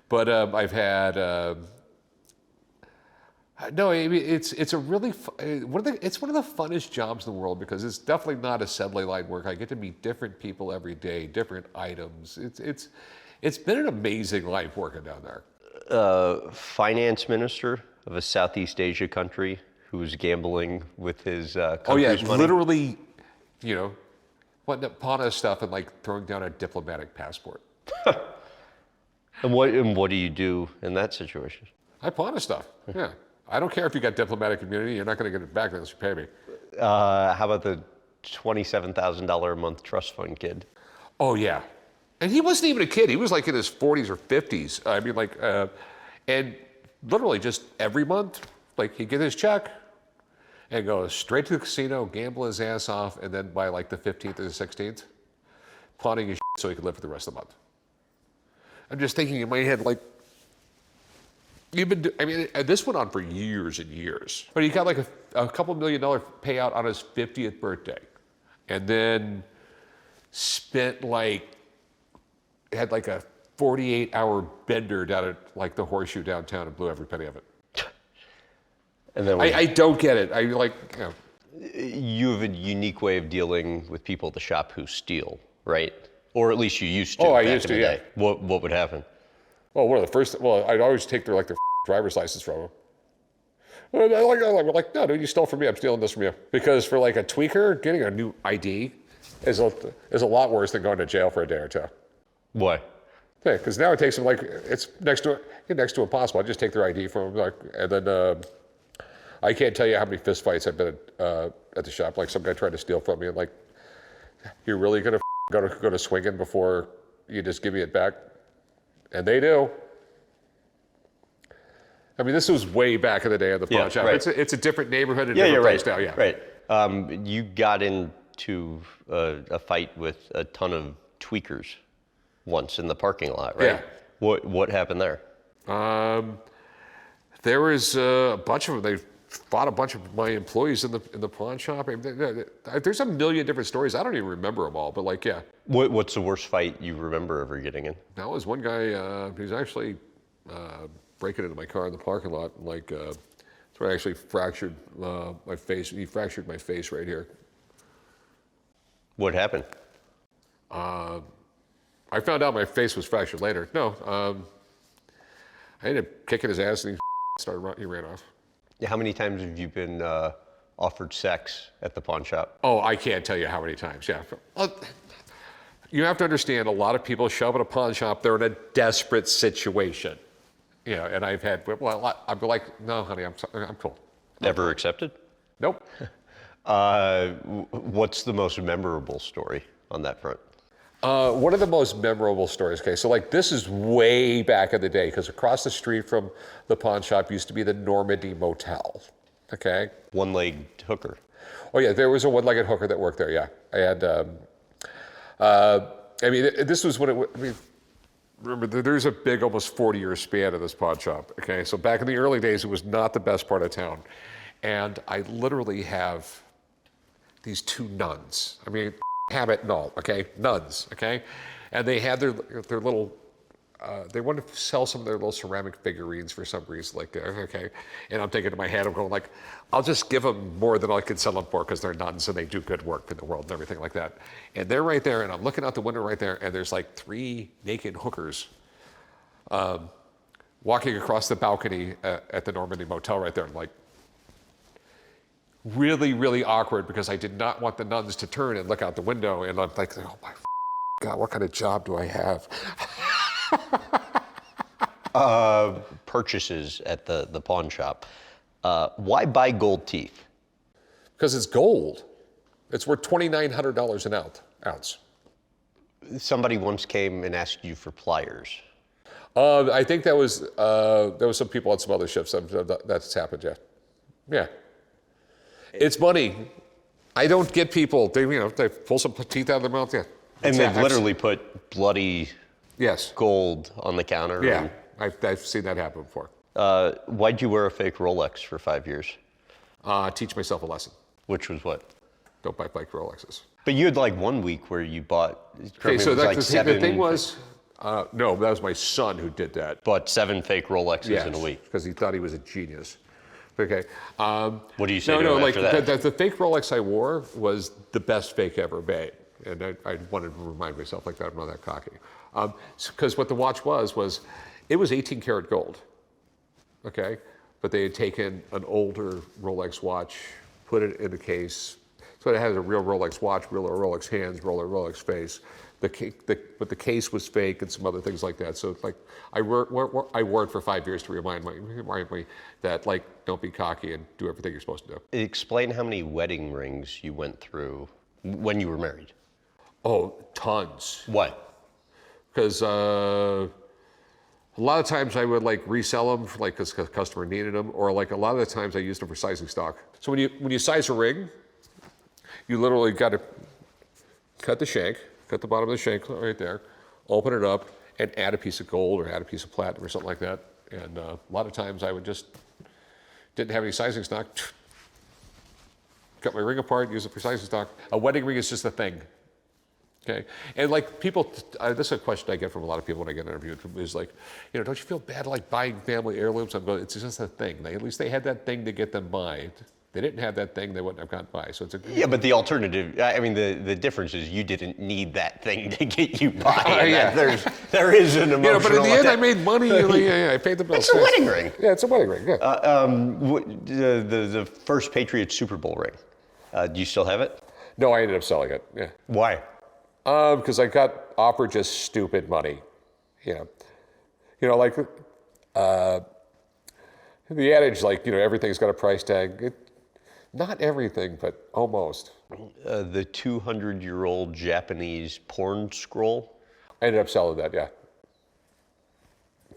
But I've had. No, I mean, it's a really it's one of the funnest jobs in the world because it's definitely not assembly line work. I get to meet different people every day, different items. It's been an amazing life working down there. Finance minister of a Southeast Asia country who was gambling with his Oh country's yeah, money. literally, you know, putting up pawn stuff and like throwing down a diplomatic passport. And what do you do in that situation? I pawn stuff. Yeah, I don't care if you got diplomatic immunity. You're not going to get it back unless you pay me. How about the $27,000 a month trust fund kid? Oh yeah, and he wasn't even a kid. He was like in his 40s or 50s. I mean, like, and literally just every month, like he'd get his check and go straight to the casino, gamble his ass off, and then by like the 15th or the 16th, pawning his so he could live for the rest of the month. I'm just thinking in my head, like, I mean, this went on for years and years. But he got like a couple $1 million payout on his 50th birthday. And then spent had like a 48-hour bender down at like the Horseshoe downtown and blew every penny of it. And then I don't get it. I like, you know. You have a unique way of dealing with people at the shop who steal, right? Or at least you used to. Oh, I back used in to, the yeah. day. What would happen? Well, one of the first, I'd always take their driver's license from them. I'm like, no, dude, you stole from me. I'm stealing this from you. Because for like a tweaker, getting a new ID is a lot worse than going to jail for a day or two. Why? Yeah, because now it takes them it's next to impossible. I just take their ID from them, and then I can't tell you how many fist fights I've been at the shop. Like some guy tried to steal from me, and like, you're really gonna go to swinging before you just give me it back? And they do. I mean, this was way back in the day of the pawn shop. Right. It's a different neighborhood and Yeah, different you're right. place now. Yeah, right. You got into a fight with a ton of tweakers once in the parking lot, right? Yeah. What happened there? There was a bunch of them. They fought a bunch of my employees in the pawn shop. I mean, there's a million different stories. I don't even remember them all, but like, yeah. What's the worst fight you remember ever getting in? That was one guy. He was actually breaking into my car in the parking lot. And like, that's where I actually fractured my face. He fractured my face right here. What happened? I found out my face was fractured later. No, I ended up kicking his ass and he ran off. How many times have you been offered sex at the pawn shop? Oh, I can't tell you how many times. Yeah. You have to understand, a lot of people show up at a pawn shop, they're in a desperate situation. You know, and I've had, I'm like, no, honey, I'm cool. Never accepted? Nope. What's the most memorable story on that front? One of the most memorable stories, okay, so like this is way back in the day, because across the street from the pawn shop used to be the Normandy Motel, okay? One-legged hooker. Oh yeah, there was a one-legged hooker that worked there, yeah. I had, I mean, this was when remember, there's a big, almost 40-year span of this pawn shop, okay? So back in the early days, it was not the best part of town. And I literally have these two nuns. I mean, habit and all, okay? Nuns, okay? And they had their little, they wanted to sell some of their little ceramic figurines for some reason, like, okay. And I'm thinking in my head, I'm going like, I'll just give them more than I can sell them for because they're nuns and they do good work for the world and everything like that. And they're right there, and I'm looking out the window right there, and there's like 3 naked hookers walking across the balcony at the Normandy Motel right there. I'm like, really, really awkward because I did not want the nuns to turn and look out the window. And I'm like, oh my God, what kind of job do I have? Purchases at the pawn shop. Why buy gold teeth? Because it's gold. It's worth $2,900 an ounce. Somebody once came and asked you for pliers. I think there was some people on some other ships that's happened, yeah. Yeah. It's money. I don't get people. They pull some teeth out of their mouth. Yeah. And they've literally put bloody gold on the counter. Yeah, I've seen that happen before. Why'd you wear a fake Rolex for 5 years? Teach myself a lesson. Which was what? Don't buy fake Rolexes. But you had like 1 week where you bought. Okay, so the thing was, no, that was my son who did that. Bought 7 fake Rolexes in a week because he thought he was a genius. Okay. What do you say to him after that? The fake Rolex I wore was the best fake ever made. And I wanted to remind myself like that I'm not that cocky. Because what the watch was it was 18 karat gold. Okay? But they had taken an older Rolex watch, put it in a case. So it had a real Rolex watch, real Rolex hands, real Rolex face. But the case was fake and some other things like that. So like I wore it for 5 years to remind me that like don't be cocky and do everything you're supposed to do. Explain how many wedding rings you went through when you were married. Oh, tons. What? Because a lot of times I would like resell them because a customer needed them, or like a lot of the times I used them for sizing stock. So when you size a ring, you literally got to cut the bottom of the shank right there, open it up, and add a piece of gold or add a piece of platinum or something like that. And a lot of times I would just didn't have any sizing stock, cut my ring apart, use it for sizing stock. A wedding ring is just a thing. Okay, and like people, this is a question I get from a lot of people when I get interviewed. Is like, don't you feel bad like buying family heirlooms? I'm going, it's just a thing. At least they had that thing to get them by. They didn't have that thing, they wouldn't have gotten by. So it's yeah, but the alternative, I mean, the difference is you didn't need that thing to get you by. There is an emotional. But in the end, I made money. I paid the bills. It's a wedding ring. Yeah, it's a wedding ring. Yeah. The first Patriots Super Bowl ring. Do you still have it? No, I ended up selling it. Yeah. Why? Because I got offered just stupid money. Like the adage, like everything's got a price tag. Not everything, but almost. The 200-year-old Japanese porn scroll? I ended up selling that, yeah.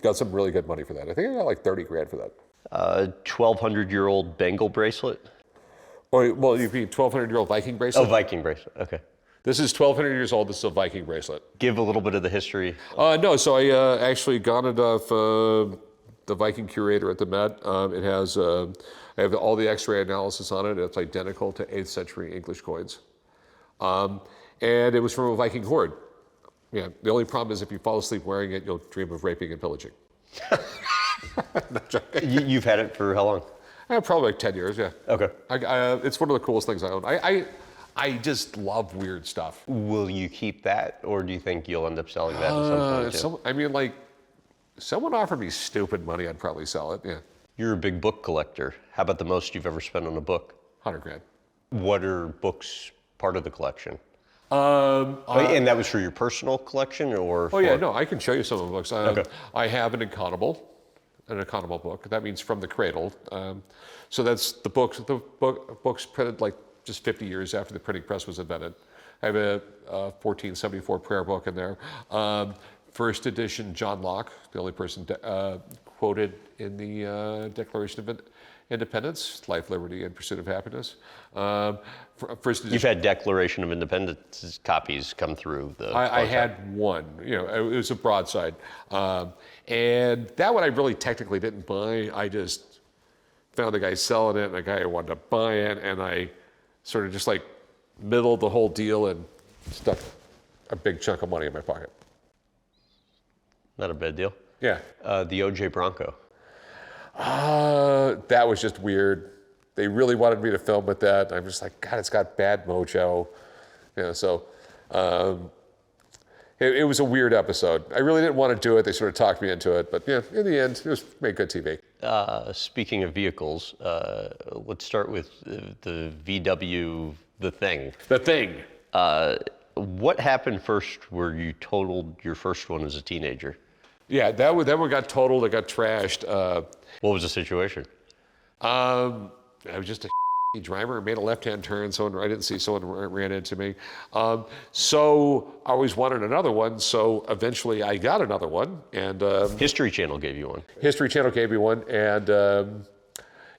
Got some really good money for that. I think I got like 30 grand for that. 1,200-year-old Bengal bracelet? Well, you mean 1,200-year-old Viking bracelet? Oh, Viking bracelet, okay. This is 1,200 years old. This is a Viking bracelet. Give a little bit of the history. No, so I actually got it off the Viking curator at the Met. It has, I have all the X-ray analysis on it. It's identical to 8th century English coins. And it was from a Viking horde. Yeah, the only problem is if you fall asleep wearing it, you'll dream of raping and pillaging. You've had it for how long? Probably like 10 years, yeah. Okay. It's one of the coolest things I own. I just love weird stuff. Will you keep that, or do you think you'll end up selling that at some point too? Someone offered me stupid money, I'd probably sell it, yeah. You're a big book collector. How about the most you've ever spent on a book? 100 grand. What are books part of the collection? And that was for your personal collection, or? Oh yeah, no, I can show you some of the books. Okay. I have an Economable book. That means from the cradle. So that's the books printed like just 50 years after the printing press was invented. I have a 1474 prayer book in there. First edition John Locke, the only person quoted in the Declaration of Independence, life, liberty, and pursuit of happiness. First edition. You've had Declaration of Independence copies come through the. I had one. It was a broadside, and that one I really technically didn't buy. I just found a guy selling it, and a guy who wanted to buy it, and I sort of just like middled the whole deal and stuck a big chunk of money in my pocket. Not a bad deal. Yeah. The OJ Bronco. That was just weird. They really wanted me to film with that. I'm just like, God, it's got bad mojo. So it was a weird episode. I really didn't want to do it. They sort of talked me into it. But in the end, it was made good TV. Speaking of vehicles, let's start with the VW, the Thing. The Thing. What happened first where you totaled your first one as a teenager? Yeah, that one got totaled. It got trashed. What was the situation? I was just a driver. I made a left-hand turn. I didn't see someone ran into me. So I always wanted another one. So eventually I got another one. And History Channel gave you one. History Channel gave me one. And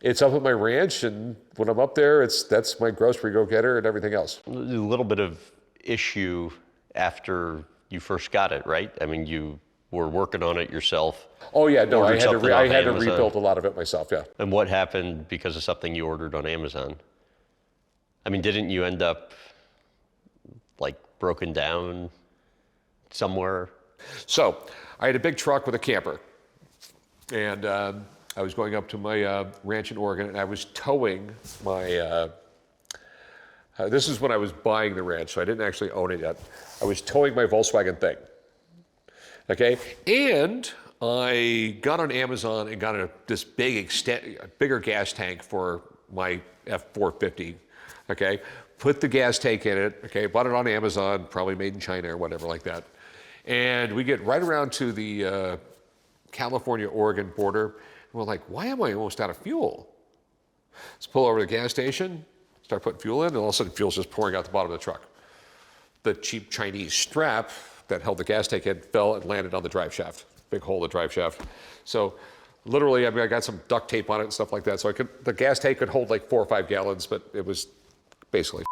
it's up at my ranch, and when I'm up there, that's my grocery go-getter and everything else. A little bit of issue after you first got it, right? I mean, you were working on it yourself. Oh yeah, no, I had to Amazon. rebuild a lot of it myself, yeah. And what happened because of something you ordered on Amazon? I mean, didn't you end up like broken down somewhere? So I had a big truck with a camper, and I was going up to my ranch in Oregon, and I was towing my, this is when I was buying the ranch, so I didn't actually own it yet. I was towing my Volkswagen thing, okay? And I got on Amazon and got this bigger gas tank for my F450, okay? Put the gas tank in it, okay? Bought it on Amazon, probably made in China or whatever like that. And we get right around to the California-Oregon border, and we're like, why am I almost out of fuel? Let's pull over to the gas station, start putting fuel in, and all of a sudden fuel's just pouring out the bottom of the truck. The cheap Chinese strap that held the gas tank in fell and landed on the drive shaft, big hole in the drive shaft. So literally, I mean, I got some duct tape on it and stuff like that, so the gas tank could hold like 4 or 5 gallons, but it was basically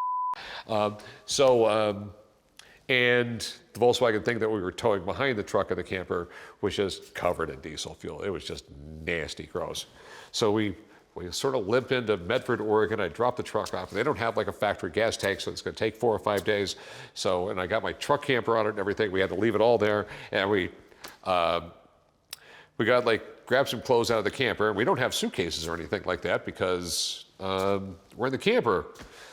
and the Volkswagen thing that we were towing behind the truck of the camper was just covered in diesel fuel. It was just nasty, gross. So we sort of limped into Medford, Oregon. I dropped the truck off. They don't have like a factory gas tank, so it's going to take 4 or 5 days. So, and I got my truck camper on it and everything. We had to leave it all there, and we got grabbed some clothes out of the camper. We don't have suitcases or anything like that because we're in the camper.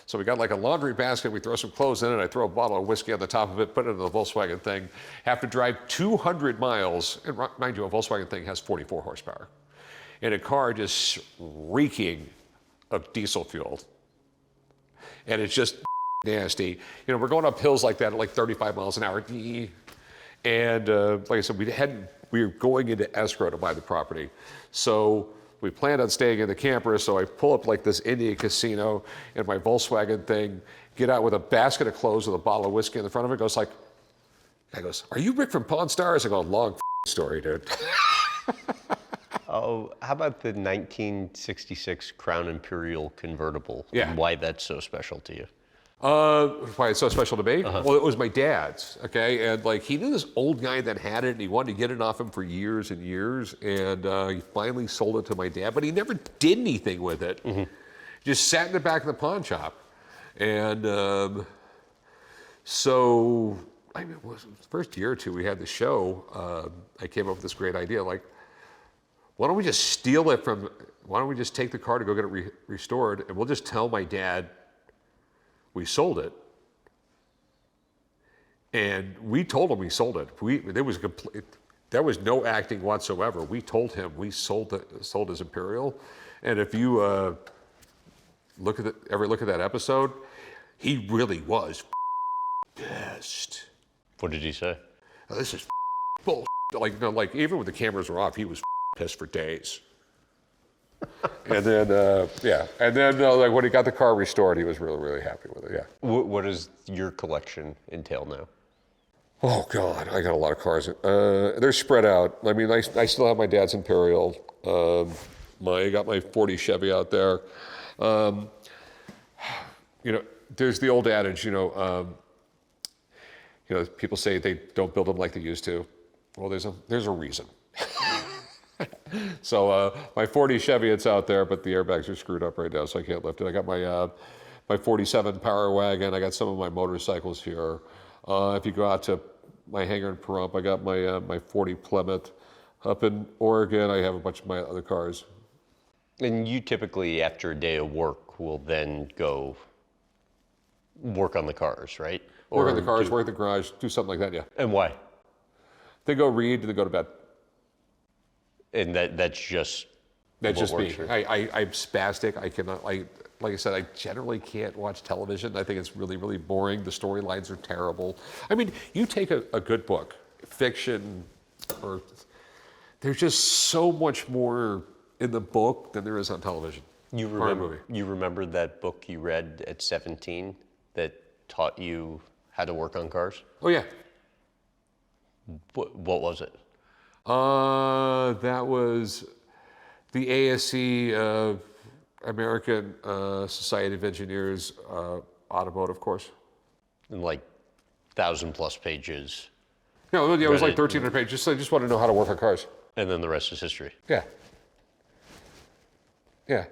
So we got like a laundry basket, we throw some clothes in it, I throw a bottle of whiskey on the top of it, put it in the Volkswagen thing, have to drive 200 miles, and mind you, a Volkswagen thing has 44 horsepower, in a car just reeking of diesel fuel. And it's just nasty. You know, we're going up hills like that at like 35 miles an hour. And like I said, we were going into escrow to buy the property. So we planned on staying in the camper, so I pull up like this Indian casino in my Volkswagen thing, get out with a basket of clothes with a bottle of whiskey in the front of it, guy goes, are you Rick from Pawn Stars? I go, long story, dude. Oh, how about the 1966 Crown Imperial convertible? Yeah. And why that's so special to you? Why it's so special to me? Well, it was my dad's, okay? And like, he knew this old guy that had it, and he wanted to get it off him for years and years, and he finally sold it to my dad, but he never did anything with it. Just sat in the back of the pawn shop. And so, I mean, it was the first year or two we had the show, I came up with this great idea, like, why don't we just take the car to go get it restored, and we'll just tell my dad we sold it, and we told him we sold it. There was no acting whatsoever. We told him we sold his Imperial, and if you ever look at that episode, he really was pissed. What did he say? Oh, this is bull. Like even when the cameras were off, he was pissed for days. And then, like when he got the car restored, he was really, really happy with it, yeah. What does your collection entail now? Oh, God, I got a lot of cars. They're spread out. I mean, I still have my dad's Imperial. I got my 40 Chevy out there. You know, there's the old adage, people say they don't build them like they used to. Well, there's a reason. So my 40 Chevy, it's out there, but the airbags are screwed up right now, so I can't lift it. I got my 47 Power Wagon. I got some of my motorcycles here. If you go out to my hangar in Pahrump, I got my 40 Plymouth. Up in Oregon, I have a bunch of my other cars. And you typically, after a day of work, will then go work on the cars, right? Work on the cars, work in the garage, do something like that, yeah. And why? Then go read, then go to bed. And that's just me. I'm spastic. I cannot, like I said, I generally can't watch television. I think it's really, really boring. The storylines are terrible. I mean, you take a good book, fiction, or there's just so much more in the book than there is on television. You remember that book you read at 17 that taught you how to work on cars? Oh, yeah. What was it? That was the ASE American Society of Engineers automotive course. And like 1,000+ pages. No, it was like 1,300 pages. I just want to know how to work on cars. And then the rest is history. Yeah. Yeah.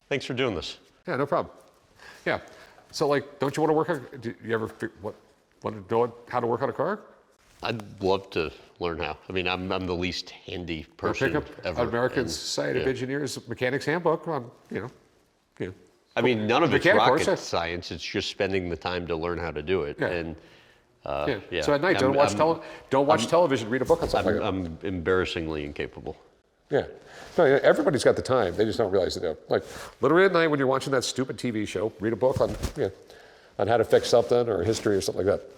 Thanks for doing this. Yeah, no problem. Yeah. So, like, don't you want to work on? Do you ever want to know how to work on a car? I'd love to learn how. I mean, I'm the least handy person Pick up ever. American Society of Engineers Mechanics Handbook on, I mean, none of it's Mechanic rocket course. science. It's just spending the time to learn how to do it. Yeah. And Yeah. So at night, don't watch television. Read a book on something like that. I'm embarrassingly incapable. Yeah. No, everybody's got the time. They just don't realize they do. Like, literally at night when you're watching that stupid TV show, read a book on how to fix something or history or something like that.